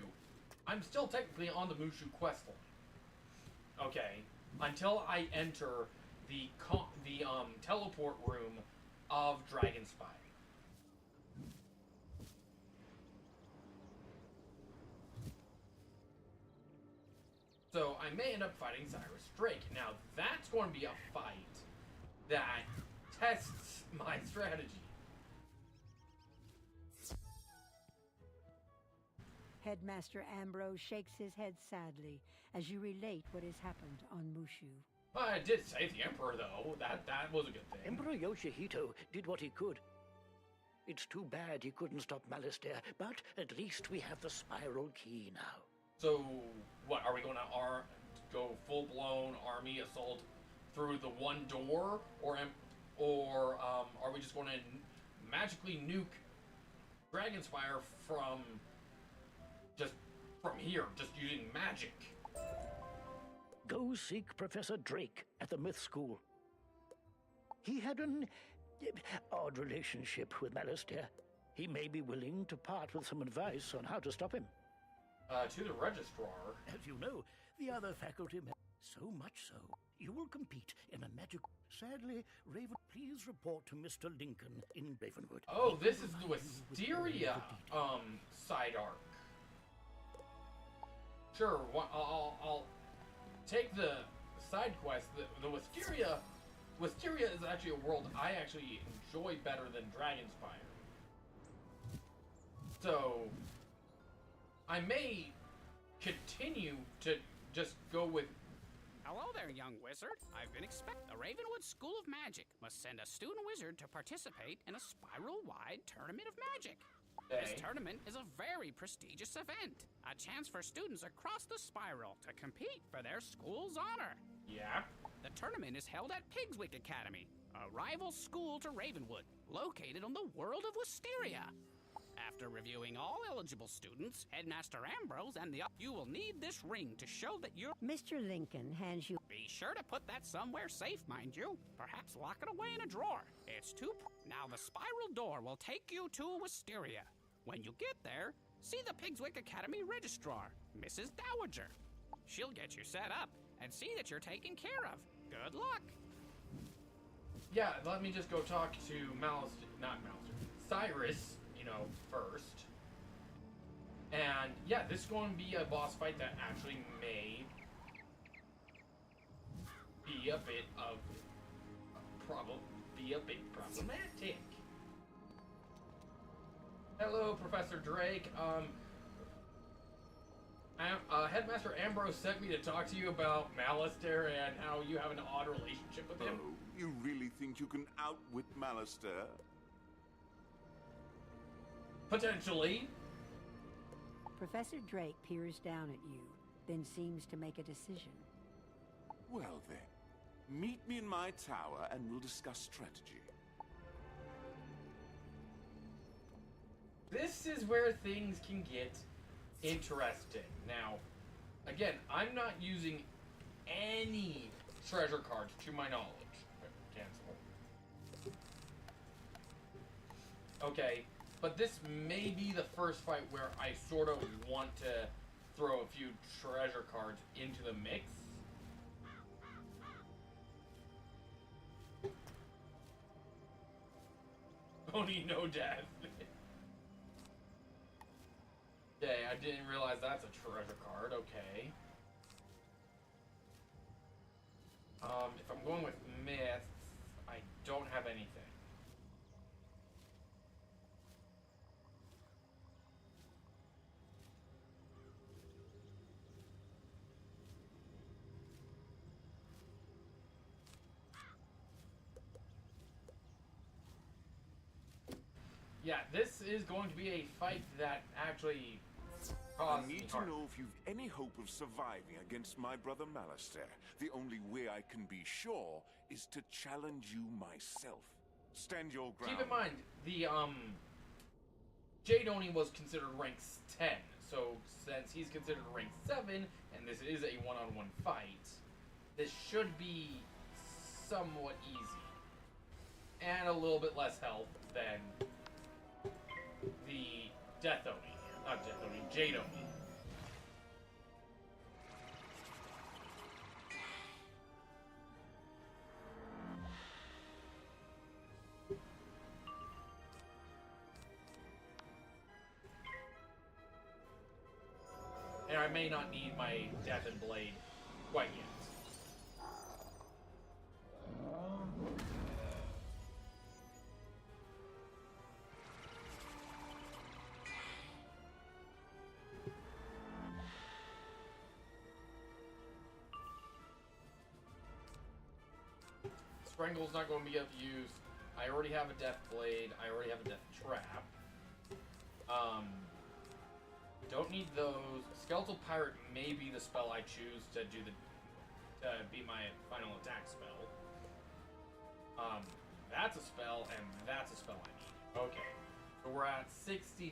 I'm still technically on the Mushu quest line. Okay, until I enter the teleport room of Dragonspire. So I may end up fighting Cyrus Drake. Now that's going to be a fight that tests my strategy. Headmaster Ambrose shakes his head sadly as you relate what has happened on Mushu. Well, I did save the Emperor, though. That was a good thing. Emperor Yoshihito did what he could. It's too bad he couldn't stop Malastair, but at least we have the Spiral Key now. So, what, are we going to go full-blown army assault through the one door? Or are we just going to magically nuke Dragonspire from here, just using magic? Go seek Professor Drake at the Myth School. He had an odd relationship with Malastair. He may be willing to part with some advice on how to stop him. To the Registrar. As you know, the other faculty... So much so, you will compete in a magic... Sadly, Raven, please report to Mr. Lincoln in Ravenwood. Oh, this is the Wisteria, side arc. Sure, I'll take the side quest. The Wisteria is actually a world I actually enjoy better than Dragonspire. So, I may continue to just go with... Hello there, young wizard. I've been expecting. The Ravenwood School of Magic must send a student wizard to participate in a spiral-wide tournament of magic. This tournament is a very prestigious event. A chance for students across the spiral to compete for their school's honor. Yeah? The tournament is held at Pigswick Academy, a rival school to Ravenwood, located on the world of Wisteria. After reviewing all eligible students, Headmaster Ambrose and you will need this ring to show that you're... Mr. Lincoln hands you... Be sure to put that somewhere safe, mind you. Perhaps lock it away in a drawer. It's too... Now the spiral door will take you to Wisteria. When you get there, see the Pigswick Academy Registrar, Mrs. Dowager. She'll get you set up and see that you're taken care of. Good luck. Yeah, let me just go talk to Cyrus, first. And yeah, this is going to be a boss fight that actually may be a bit problematic. Hello, Professor Drake. Headmaster Ambrose sent me to talk to you about Malastair and how you have an odd relationship with him. Oh, you really think you can outwit Malastair? Potentially. Professor Drake peers down at you, then seems to make a decision. Well then, meet me in my tower and we'll discuss strategy. This is where things can get interesting. Now, again, I'm not using any treasure cards to my knowledge. Cancel. Okay, but this may be the first fight where I sort of want to throw a few treasure cards into the mix. Only no death. Okay, I didn't realize that's a treasure card. Okay. If I'm going with myths, I don't have anything. Yeah, this is going to be a fight that actually I need to know if you've any hope of surviving against my brother Malistaire. The only way I can be sure is to challenge you myself. Stand your ground. Keep in mind, the Jade Oni was considered rank 10, so since he's considered rank 7, and this is a one-on-one fight, this should be somewhat easy. And a little bit less health than the Death Oni. Not Death Oni, Jade Oni. And I may not need my Death and Blade quite yet. Strangle's not going to be of use. I already have a Death Blade. I already have a Death Trap. Don't need those. Skeletal Pirate may be the spell I choose to do to be my final attack spell. That's a spell, and that's a spell I need. Okay. So we're at 63%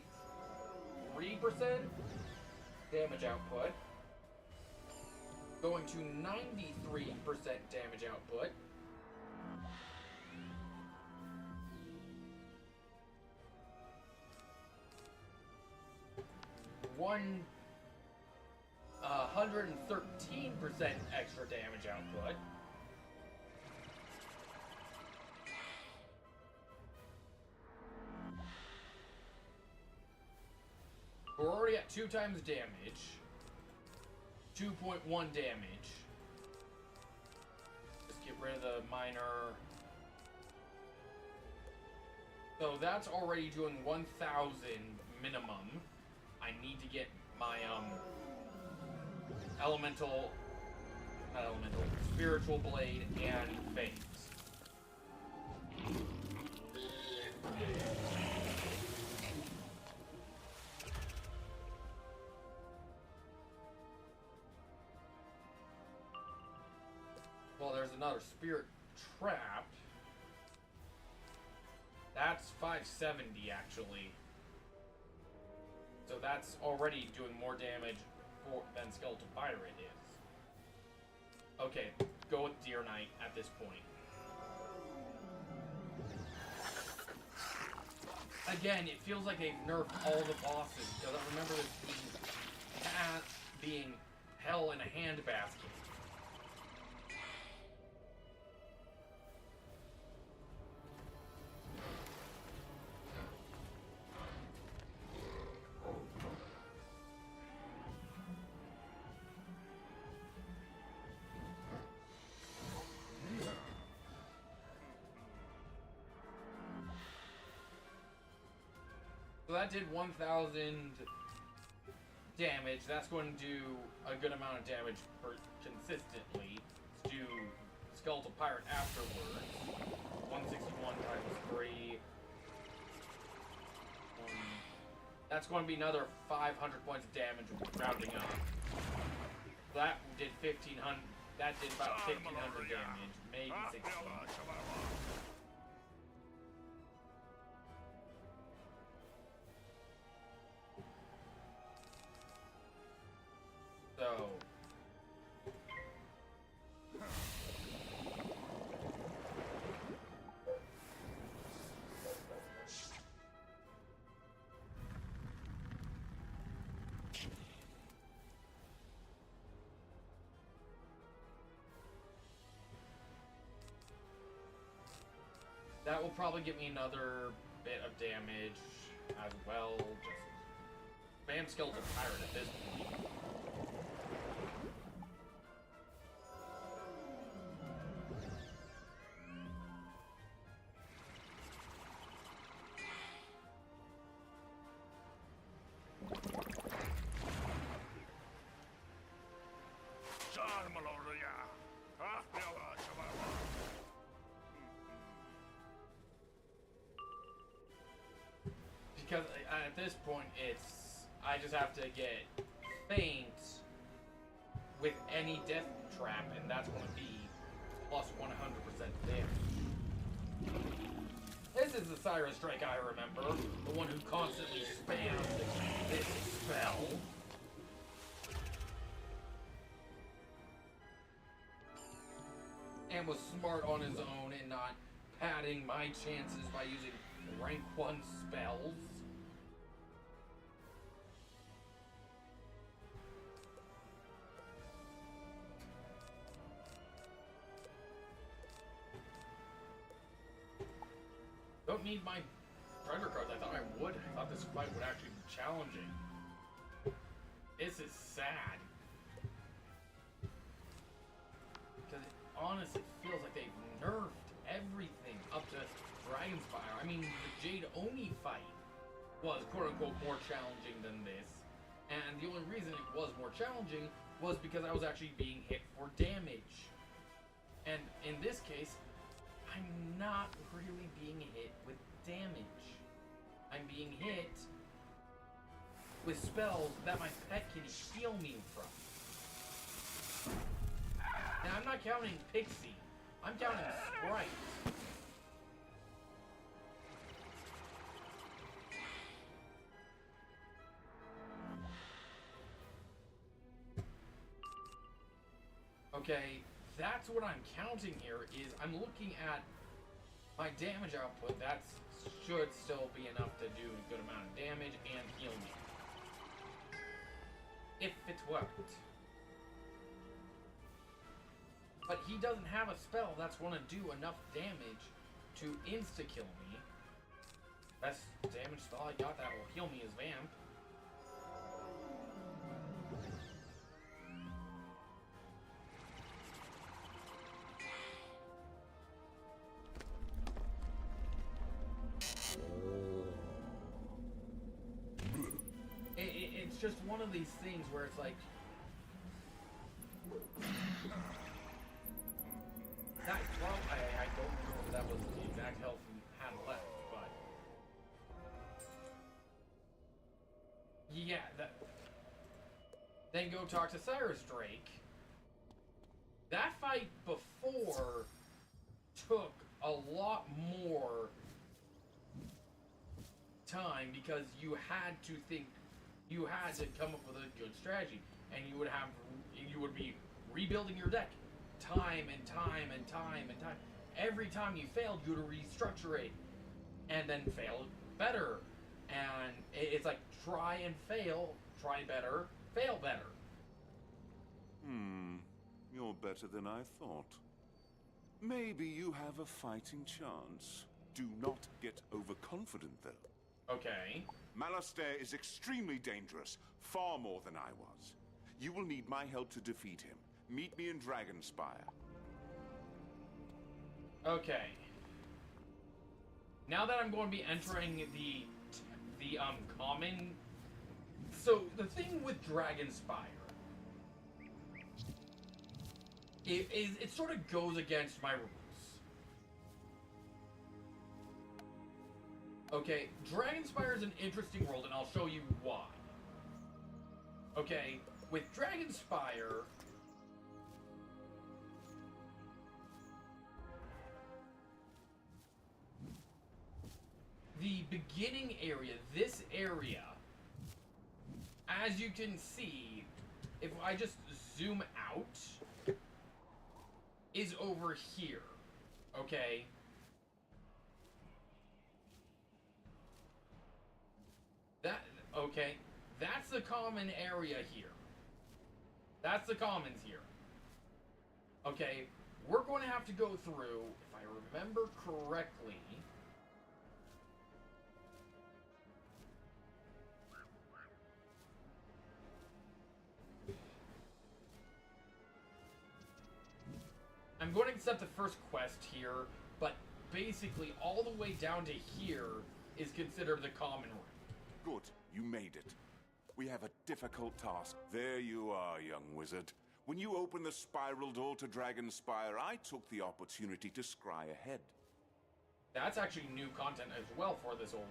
damage output. Going to 93% damage output. One 113% extra damage output. We're already at 2 times damage. 2.1 damage. Just get rid of the minor. So that's already doing 1,000 minimum. I need to get my spiritual blade and faith. Well, there's another spirit trap. That's 570 actually. So that's already doing more damage than Skeletal Pirate is. Okay, go with Deer Knight at this point. Again, it feels like they've nerfed all the bosses, because I remember this being hell in a handbasket. So that did 1,000 damage. That's going to do a good amount of damage consistently. Let's do Skeletal Pirate afterwards. 161 times 3. That's going to be another 500 points of damage rounding up. That did 1,500 that did about 1,500 damage, maybe 16. So... that will probably give me another bit of damage as well. Just spam Skeleton Pirate at this point. Because at this point, I just have to get faint with any death trap, and that's going to be plus 100% damage. This is the Cyrus Drake I remember, the one who constantly spams this spell. And was smart on his own and not padding my chances by using rank 1 spells. Don't need my treasure cards. I thought I would. I thought this fight would actually be challenging. This is sad. Because honestly, it feels like they've nerfed everything up to Dragonspire. I mean, the Jade Oni fight was quote-unquote more challenging than this. And the only reason it was more challenging was because I was actually being hit for damage. And in this case, I'm not really being hit with damage. I'm being hit with spells that my pet can heal me from. Now, I'm not counting Pixie. I'm counting Sprite. Okay, that's what I'm counting here, is I'm looking at my damage output. That should still be enough to do a good amount of damage and heal me. If it worked. But he doesn't have a spell that's going to do enough damage to insta-kill me. Best damage spell I got that will heal me is Vamp. It's just one of these things where it's like... That, well, I don't remember if that was the exact health he had left, but... Yeah, that... Then go talk to Cyrus Drake. That fight before took a lot more time because you had to think, you had to come up with a good strategy, and you would be rebuilding your deck time and time and time and time. Every time you failed, you would restructure it and then fail better. And it's like try and fail, try better, fail better. You're better than I thought. Maybe you have a fighting chance. Do not get overconfident, though. Okay. Malastair is extremely dangerous, far more than I was. You will need my help to defeat him. Meet me in Dragonspire. Okay. Now that I'm going to be entering the common... So, the thing with Dragonspire... It sort of goes against my rules. Okay, Dragonspire is an interesting world, and I'll show you why. Okay, with Dragonspire, beginning area, this area, as you can see, if I just zoom out, is over here, okay? Okay, that's the common area here. That's the commons here. Okay, we're going to have to go through, if I remember correctly, I'm going to accept the first quest here, but basically all the way down to here is considered the common room. Good, you made it. We have a difficult task. There you are, young wizard. When you opened the spiral door to Dragonspire, I took the opportunity to scry ahead. That's actually new content as well for this old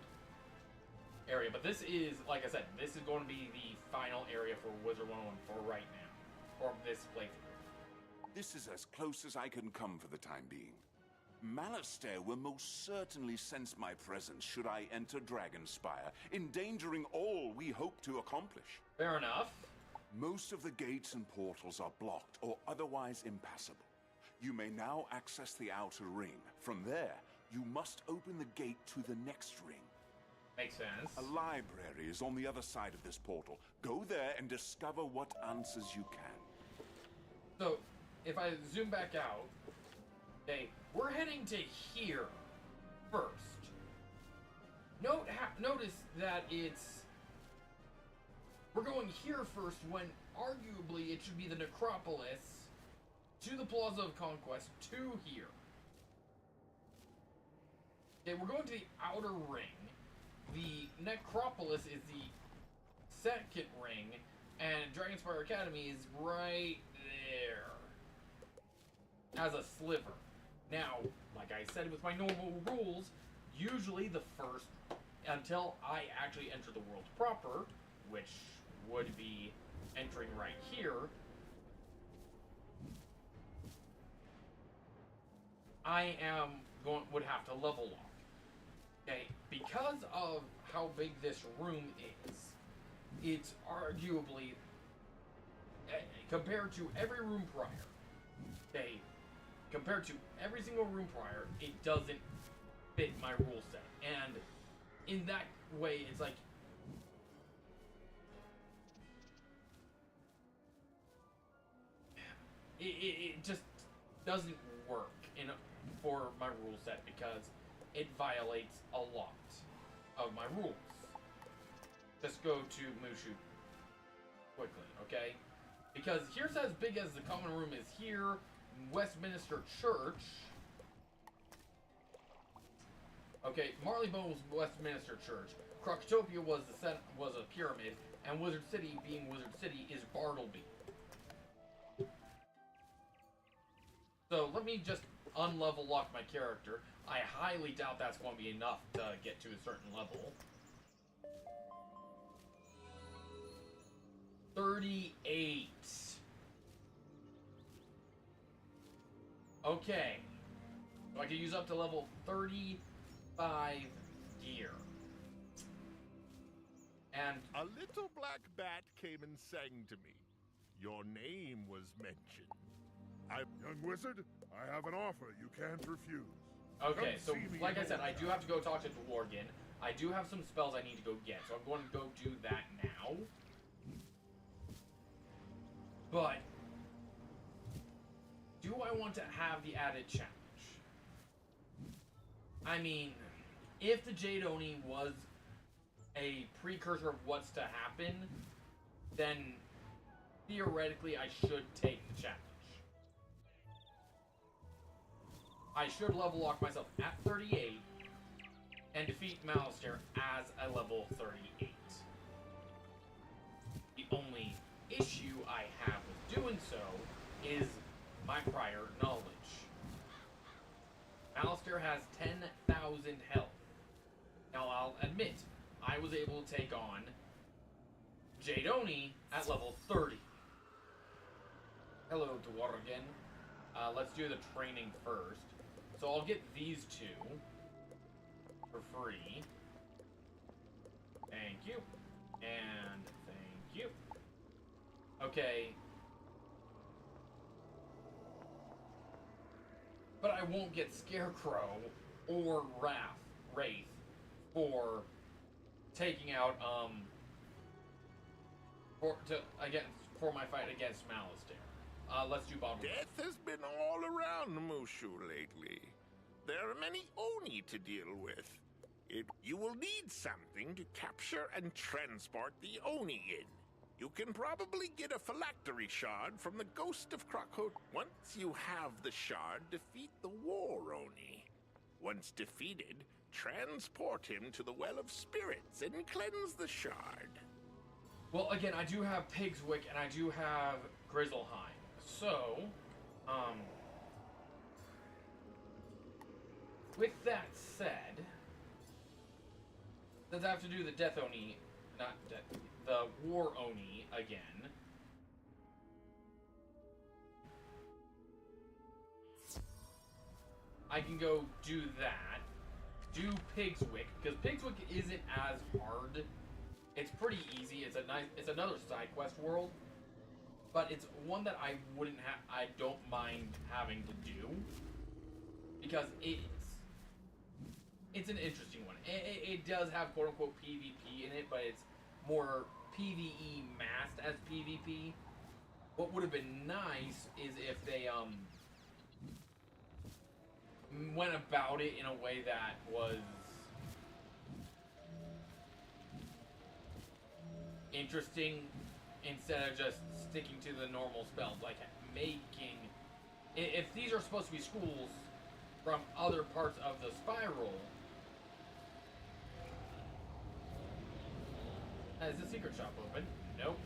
area, but this is, like I said, this is going to be the final area for Wizard101 for right now, or this playthrough. This is as close as I can come for the time being. Malistaire will most certainly sense my presence should I enter Dragonspire, endangering all we hope to accomplish. Fair enough. Most of the gates and portals are blocked or otherwise impassable. You may now access the outer ring. From there, you must open the gate to the next ring. Makes sense. A library is on the other side of this portal. Go there and discover what answers you can. So, if I zoom back out, okay, we're heading to here first. Notice that we're going here first when arguably it should be the Necropolis to the Plaza of Conquest to here. Okay, we're going to the outer ring. The Necropolis is the second ring, and Dragonspire Academy is right there as a sliver. Now, like I said with my normal rules, usually the first, until I actually enter the world proper, which would be entering right here, I would have to level lock. Okay, because of how big this room is, it's arguably, compared to every room prior, okay, compared to every single room prior, it doesn't fit my rule set. And in that way, it's like, it just doesn't work for my rule set because it violates a lot of my rules. Let's go to Mushu quickly, okay? Because here's as big as the common room is here. Westminster Church. Okay, Marleybone was Westminster Church. Croctopia was a pyramid, and Wizard City, being Wizard City, is Bartleby. So let me just unlevel lock my character. I highly doubt that's going to be enough to get to a certain level. 38. Okay. So I can use up to level 35 gear. And a little black bat came and sang to me. Your name was mentioned. Young wizard, I have an offer you can't refuse. Okay, so like I said, I do have to go talk to Dworgin. I do have some spells I need to go get, so I'm going to go do that now. But do I want to have the added challenge? I mean, if the Jade Oni was a precursor of what's to happen, then theoretically I should take the challenge. I should level lock myself at 38 and defeat Malistaire as a level 38. The only issue I have with doing so is my prior knowledge. Malistaire has 10,000 health. Now I'll admit, I was able to take on Jade Oni at level 30. Hello, Dworgin. Let's do the training first. So I'll get these two for free. thank you. And thank you. Okay. But I won't get Scarecrow or Wraith for taking out, for my fight against Malistaire. Let's do bottom. Death has been all around Mushu lately. There are many Oni to deal with. You will need something to capture and transport the Oni in. You can probably get a phylactery shard from the Ghost of Krokot. Once you have the shard, defeat the War Oni. Once defeated, transport him to the Well of Spirits and cleanse the shard. Well, again, I do have Pigswick and I do have Grizzleheim. So, with that said, since I have to do the Death Oni, the War Oni again. I can go do that. Do Pigswick, because Pigswick isn't as hard. It's pretty easy. It's another side quest world, but it's one that I don't mind having to do because it's an interesting one. It does have quote unquote PvP in it, but it's more PvE masked as PvP. What would have been nice is if they went about it in a way that was interesting instead of just sticking to the normal spells, like making, if these are supposed to be schools from other parts of the spiral. Is the secret shop open? Nope.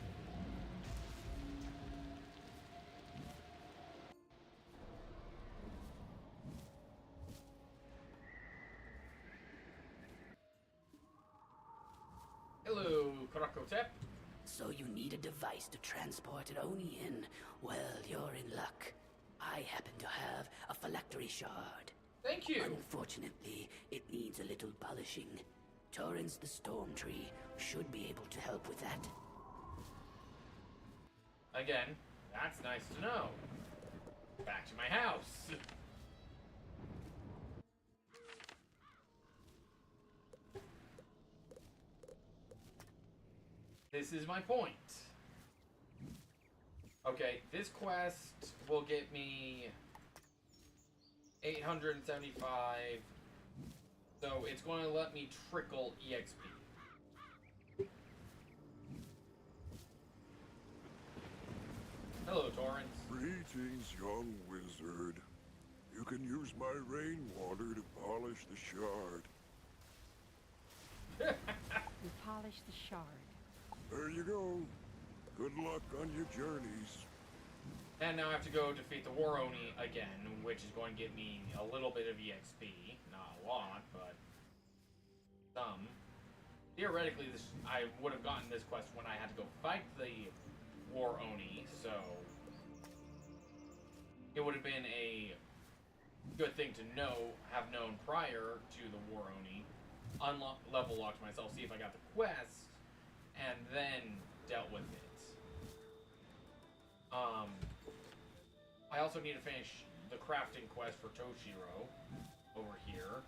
Hello, Krokotep. So you need a device to transport an Oni in? Well, you're in luck. I happen to have a phylactery shard. Thank you. Unfortunately, it needs a little polishing. Torrens the Storm Tree should be able to help with that. Again, that's nice to know. Back to my house. This is my point. Okay, this quest will get me 875. So it's going to let me trickle EXP. Hello, Torrens. Greetings, young wizard. You can use my rainwater to polish the shard. You polish the shard. There you go. Good luck on your journeys. And now I have to go defeat the War Oni again, which is going to give me a little bit of EXP. Not a lot, but some. Theoretically, I would have gotten this quest when I had to go fight the War Oni, so it would have been a good thing to have known prior to the War Oni. Level locked myself, see if I got the quest, and then dealt with it. I also need to finish the crafting quest for Toshiro over here,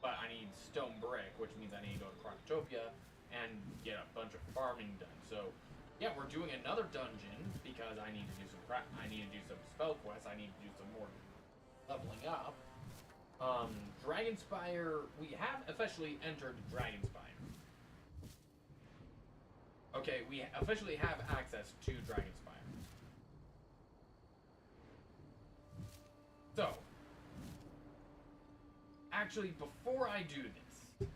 but I need stone brick, which means I need to go to Krokotopia and get a bunch of farming done. So, yeah, we're doing another dungeon because I need to do some spell quests. I need to do some more leveling up. Dragonspire, we have officially entered Dragonspire. Okay, we officially have access to Dragonspire. So, actually, before I do this,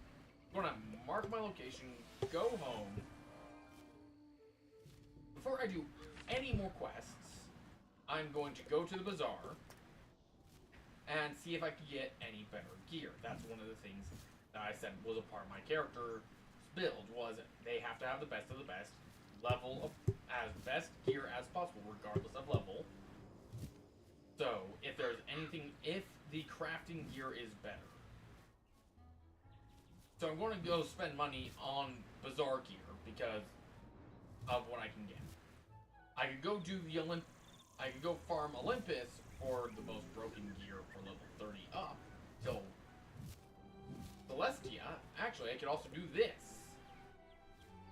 I'm gonna mark my location, go home. Before I do any more quests, I'm going to go to the bazaar and see if I can get any better gear. That's one of the things that I said was a part of my character's build, was they have to have the best of the best, level of as best gear as possible, regardless of level. So, if the crafting gear is better, So I'm going to go spend money on Bazaar gear because of what I can get. I could go do the I could go farm Olympus for the most broken gear for level 30 up till Celestia. Actually, I could also do this.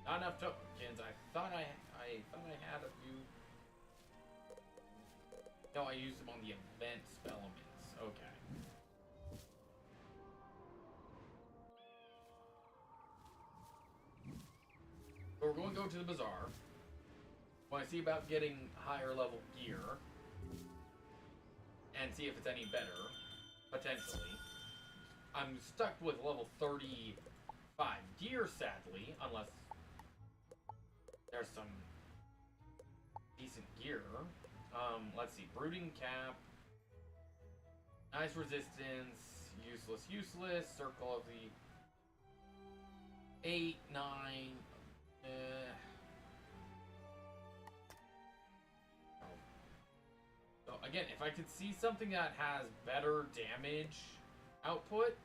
Not enough tokens. I thought I had a few. No, I used them on the event elements. Okay. So we're going to go to the bazaar. When I see about getting higher level gear and see if it's any better, potentially. I'm stuck with level 35 gear, sadly, unless there's some decent gear. Let's see, brooding cap, nice resistance, useless, circle of the 8, 9, So again, if I could see something that has better damage output,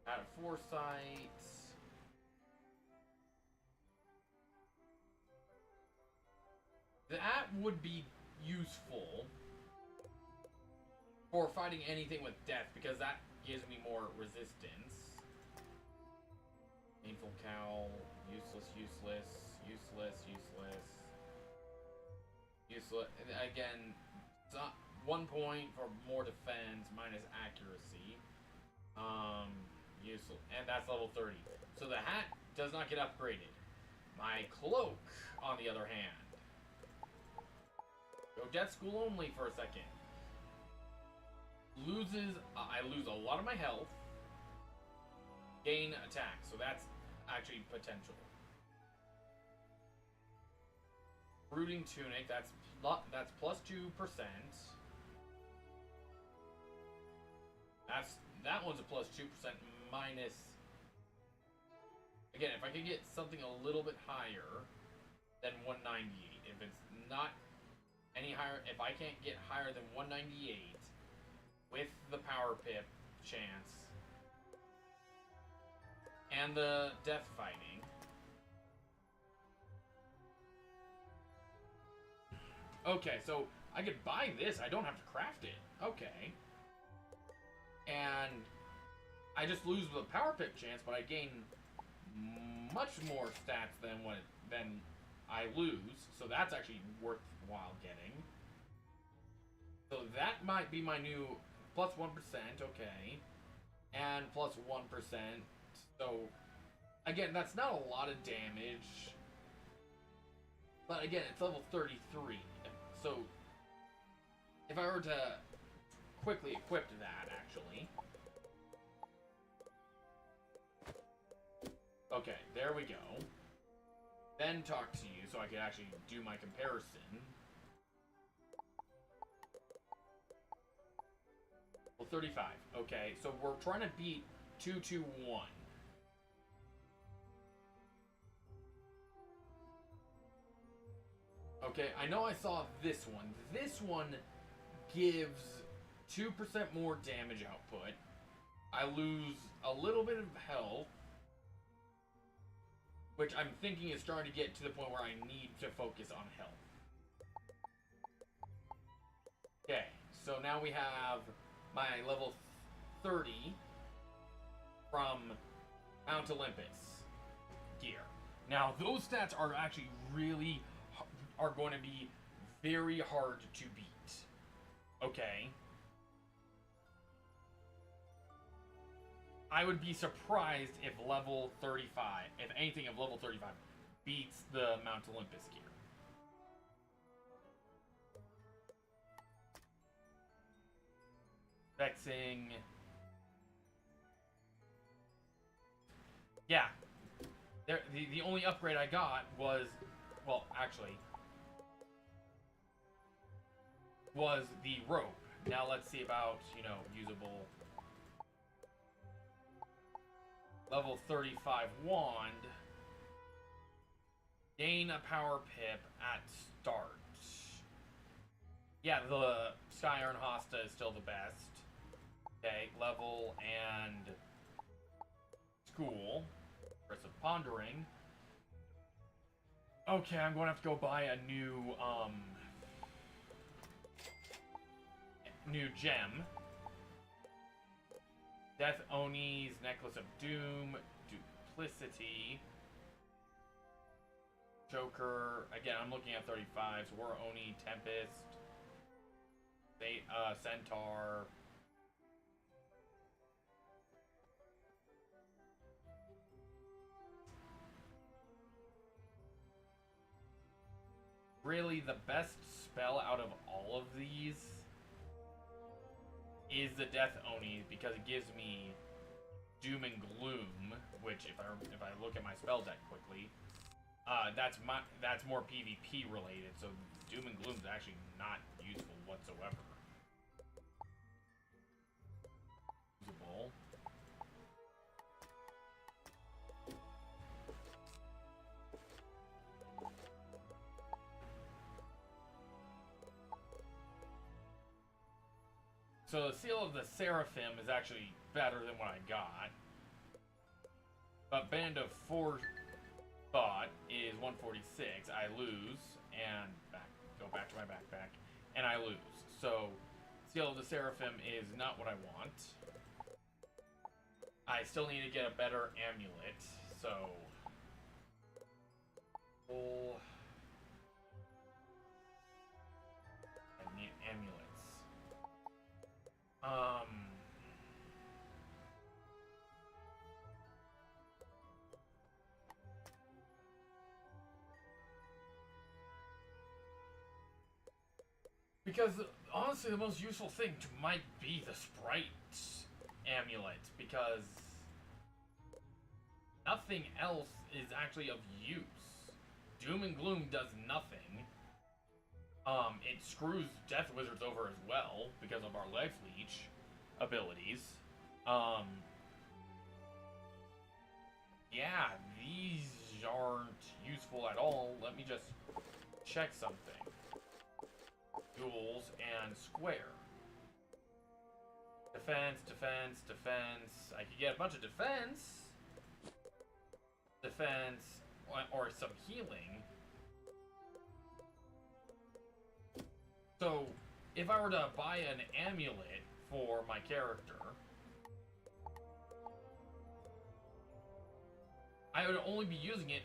out of foresight. That would be useful for fighting anything with death, because that gives me more resistance. Painful cowl, useless. Again, it's not 1 point for more defense, minus accuracy. Useless, and that's level 30. So the hat does not get upgraded. My cloak, on the other hand, go death school only for a second. I lose a lot of my health. Gain attack, so that's actually potential. Brooding tunic, that's plus 2%. That one's a plus 2% minus. Again, if I could get something a little bit higher than 198, if it's not any higher, if I can't get higher than 198 with the power pip chance and the death fighting. Okay, so I could buy this. I don't have to craft it. Okay. And I just lose the power pip chance, but I gain much more stats than I lose. So that's actually worthwhile getting. So that might be my new plus 1%, okay. And plus 1%. So, again, that's not a lot of damage. But again, it's level 33. So, if I were to quickly equip that, actually. Okay, there we go. Then talk to you so I can actually do my comparison. Well, 35. Okay, so we're trying to beat 221. Okay, I know I saw this one. This one gives 2% more damage output. I lose a little bit of health, which I'm thinking is starting to get to the point where I need to focus on health. Okay, so now we have my level 30 from Mount Olympus gear. Now, those stats are actually really are going to be very hard to beat. Okay. I would be surprised if level 35, if anything of level 35, beats the Mount Olympus gear. Vexing. Yeah. The only upgrade I got was, well, actually, was the rope. Now let's see about, usable. Level 35 wand. Gain a power pip at start. Yeah, the Sky Iron Hosta is still the best. Okay, level and school. Impressive pondering. Okay, I'm going to have to go buy a new gem. Death Oni's Necklace of Doom, Duplicity. Joker, again, I'm looking at 35s. War Oni, Tempest, Centaur. Really, the best spell out of all of these is the Death Oni, because it gives me Doom and Gloom, which if I look at my spell deck quickly, that's more PvP related, so Doom and Gloom is actually not useful whatsoever. Usable. So the Seal of the Seraphim is actually better than what I got. But Band of Forethought is 146. I lose, and go back to my backpack, and I lose. So Seal of the Seraphim is not what I want. I still need to get a better amulet, so I need amulets. Because honestly, the most useful thing might be the Sprite amulet, because nothing else is actually of use. Doom and Gloom does nothing. It screws Death Wizards over as well because of our Life Leech abilities. Yeah, these aren't useful at all. Let me just check something. Duels and square. Defense, defense, defense. I could get a bunch of defense. Defense, or some healing. So, if I were to buy an amulet for my character, I would only be using it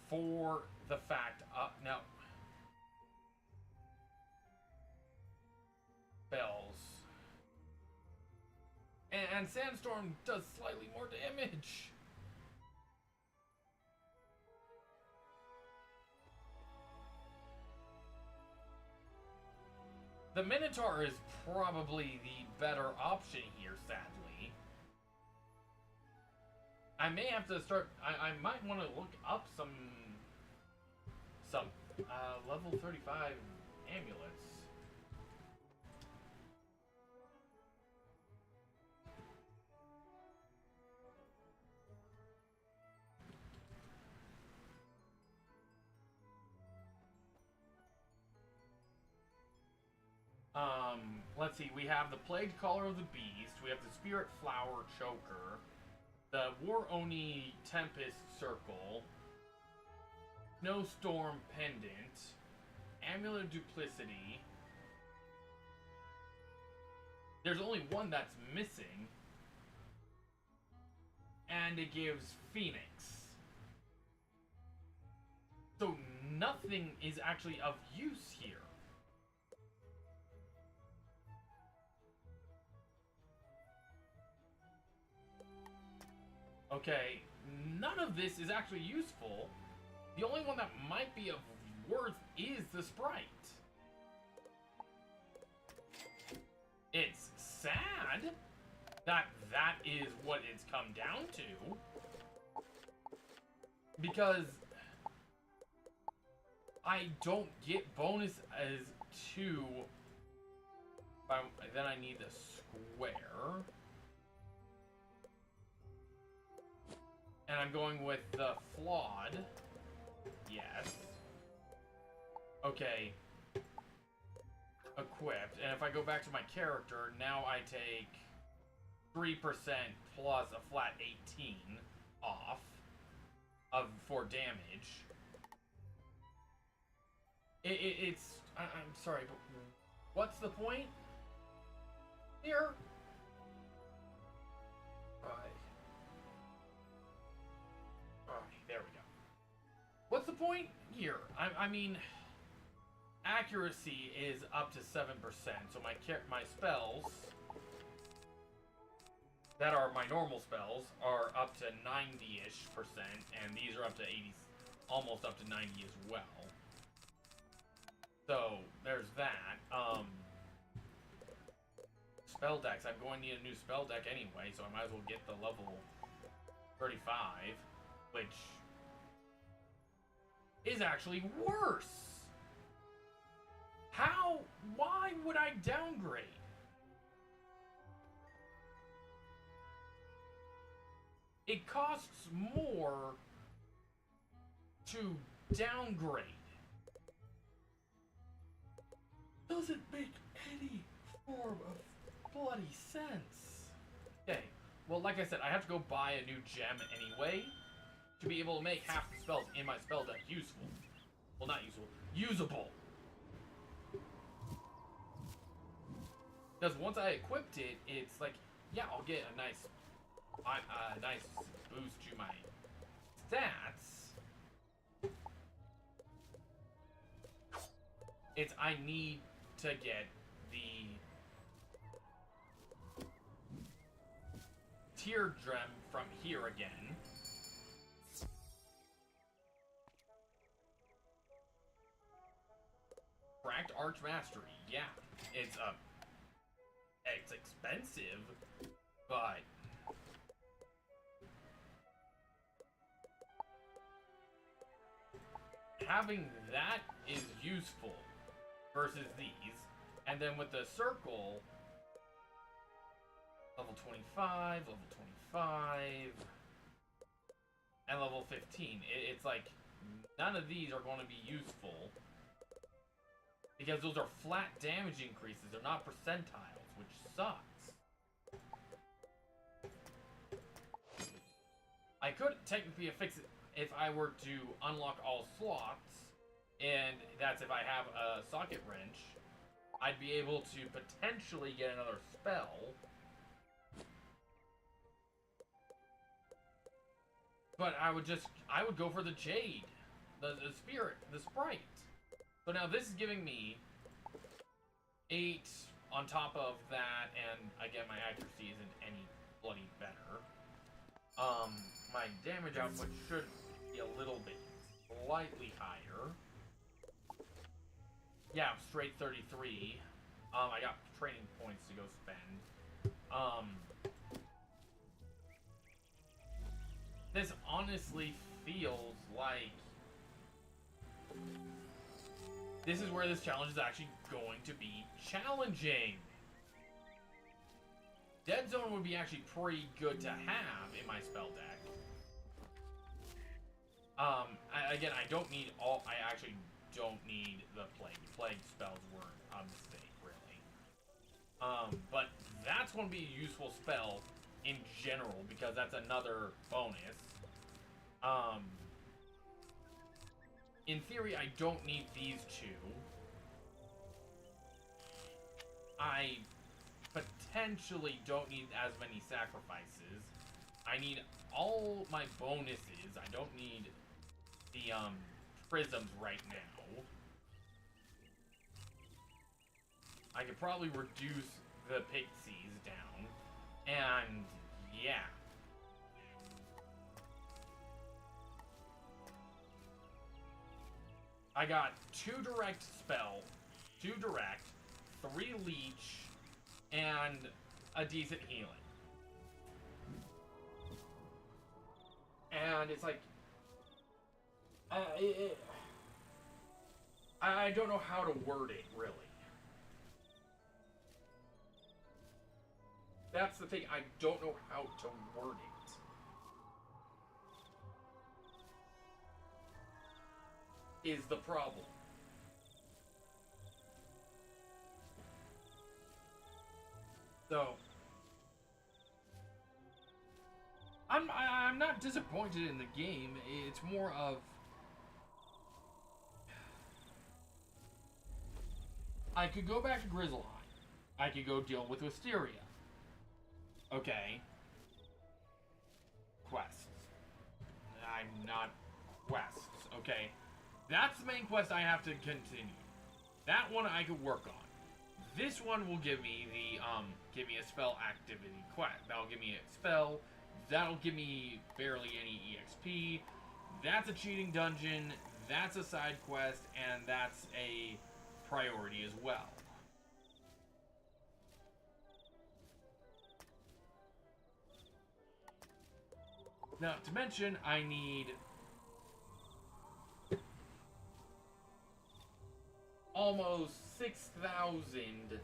for the fact now spells. And Sandstorm does slightly more damage. The Minotaur is probably the better option here, sadly. I may have to start. I might want to look up some level 35 amulets. Let's see, we have the Plague Caller of the Beast, we have the Spirit Flower Choker, the War Oni Tempest Circle, Snowstorm Pendant, Amulet of Duplicity. There's only one that's missing, and it gives Phoenix. So nothing is actually of use here. Okay, none of this is actually useful. The only one that might be of worth is the Sprite. It's sad that that is what it's come down to, because I don't get bonus as to, then I need the square. And I'm going with the flawed. Yes. Okay. Equipped. And if I go back to my character, now I take 3% plus a flat 18 off for damage. I'm sorry, but what's the point here? There we go. What's the point here? I mean, accuracy is up to 7%, so my spells that are my normal spells are up to 90-ish%, and these are up to 80, almost up to 90 as well. So there's that. Spell decks. I'm going to need a new spell deck anyway, so I might as well get the level 35, which is actually worse. How? Why would I downgrade? It costs more to downgrade. Doesn't make any form of bloody sense. Okay, well, like I said, I have to go buy a new gem anyway to be able to make half the spells in my spell deck useful. Well, not useful, usable. Because once I equipped it, it's like, yeah, I'll get a nice boost to my stats. It's I need to get the tier gem from here again. Cracked Arch Mastery, yeah, it's expensive, but having that is useful versus these. And then with the circle, level 25, level 25, and level 15, it's like none of these are going to be useful because those are flat damage increases. They're not percentiles, which sucks. I could technically fix it if I were to unlock all slots, and that's if I have a socket wrench. I'd be able to potentially get another spell. But I would go for the Jade, the Spirit, the Sprite. So now this is giving me 8 on top of that, and again, my accuracy isn't any bloody better. My damage output should be a little bit slightly higher. Yeah, straight 33. I got training points to go spend. This honestly feels like this is where this challenge is actually going to be challenging. Dead Zone would be actually pretty good to have in my spell deck. Again, I don't need all. I actually don't need the plague. Plague spells were a mistake, really. But that's going to be a useful spell in general because that's another bonus. In theory, I don't need these two. I potentially don't need as many sacrifices. I need all my bonuses. I don't need the prisms right now. I could probably reduce the pixies down. And yeah. I got 2 direct spell, 2 direct, 3 leech, and a decent healing. And it's like, I don't know how to word it, really. That's the thing, I don't know how to word it. Is the problem. So, not disappointed in the game. It's more of... I could go back to Grizzleheim. I could go deal with Wisteria. Okay. Quests. I'm not quests. Okay. That's the main quest I have to continue. That one I could work on. This one will give me the, give me a spell activity quest. That'll give me a spell. That'll give me barely any EXP. That's a cheating dungeon. That's a side quest. And that's a priority as well. Now, to mention, I need almost 6,000.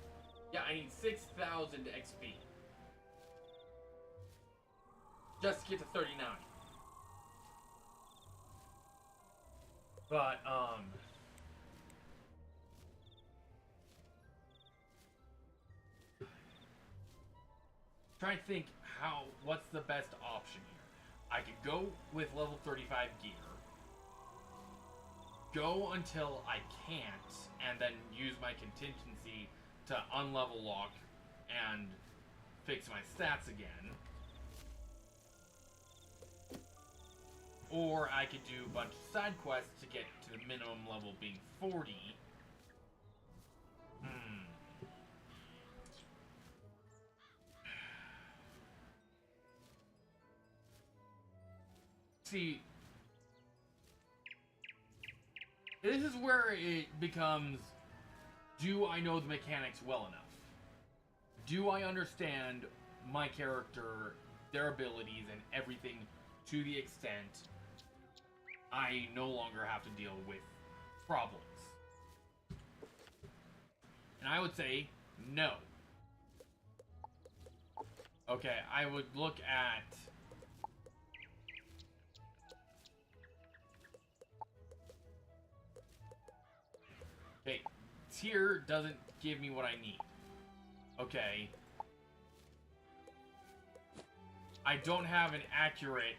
Yeah, I need 6,000 XP. Just to get to 39. But, trying to think what's the best option here. I could go with level 35 gear. Go until I can't, and then use my contingency to unlevel lock and fix my stats again. Or I could do a bunch of side quests to get to the minimum level being 40. See, this is where it becomes, do I know the mechanics well enough? Do I understand my character, their abilities, and everything to the extent I no longer have to deal with problems? And I would say no. Okay, I would look at... Okay, tier doesn't give me what I need. Okay. I don't have an accurate,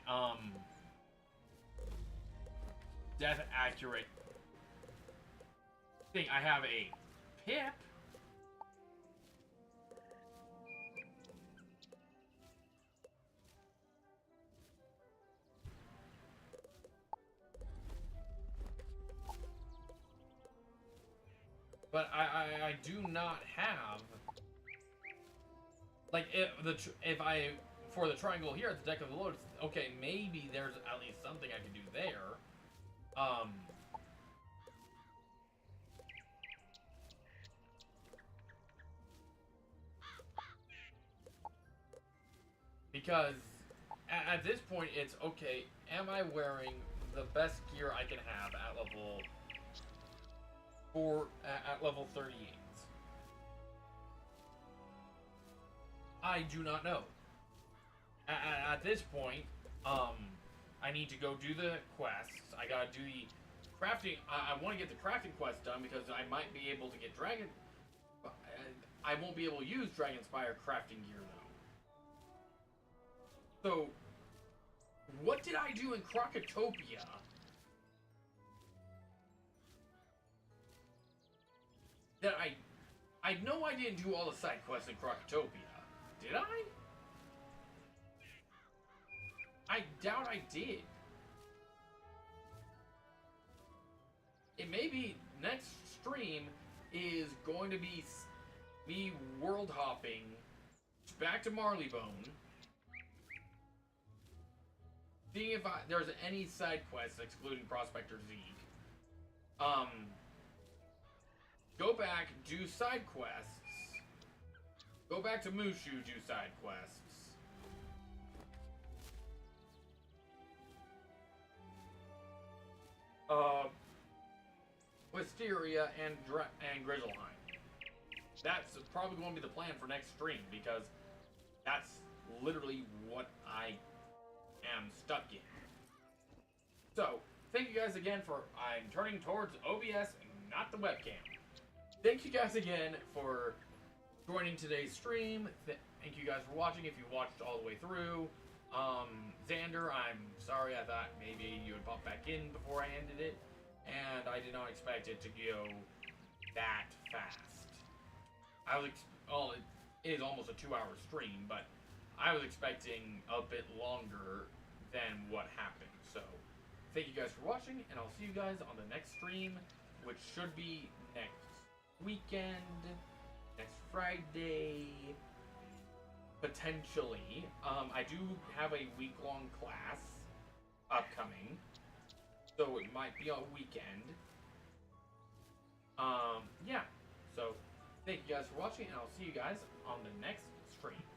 death accurate thing. I have a pip. But I do not have, like, if I, for the triangle here at the Deck of the Lotus, okay, maybe there's at least something I can do there. Because at this point it's, okay, am I wearing the best gear I can have at level... at level 38. I do not know. At this point, I need to go do the quests. I gotta do the crafting. I want to get the crafting quest done because I might be able to get dragon. I won't be able to use Dragonspire crafting gear though. So, what did I do in Crocotopia? That I know I didn't do all the side quests in Crocotopia. Did I? I doubt I did. It may be next stream is going to be me world hopping back to Marleybone, seeing if there's any side quests excluding Prospector Zeke. Go back, do side quests. Go back to Mushu, do side quests. Wisteria and Grizzleheim. That's probably going to be the plan for next stream because that's literally what I am stuck in. So, thank you guys again for... I'm turning towards OBS and not the webcam. Thank you guys again for joining today's stream. Thank you guys for watching if you watched all the way through. Xander, reminder, I'm sorry. I thought maybe you would pop back in before I ended it, and I did not expect it to go that fast. I was, well, it is almost a 2-hour stream, but I was expecting a bit longer than what happened. So, thank you guys for watching, and I'll see you guys on the next stream, which should be next weekend, next Friday, potentially. I do have a week-long class upcoming, so it might be on a weekend. Yeah, so thank you guys for watching, and I'll see you guys on the next stream.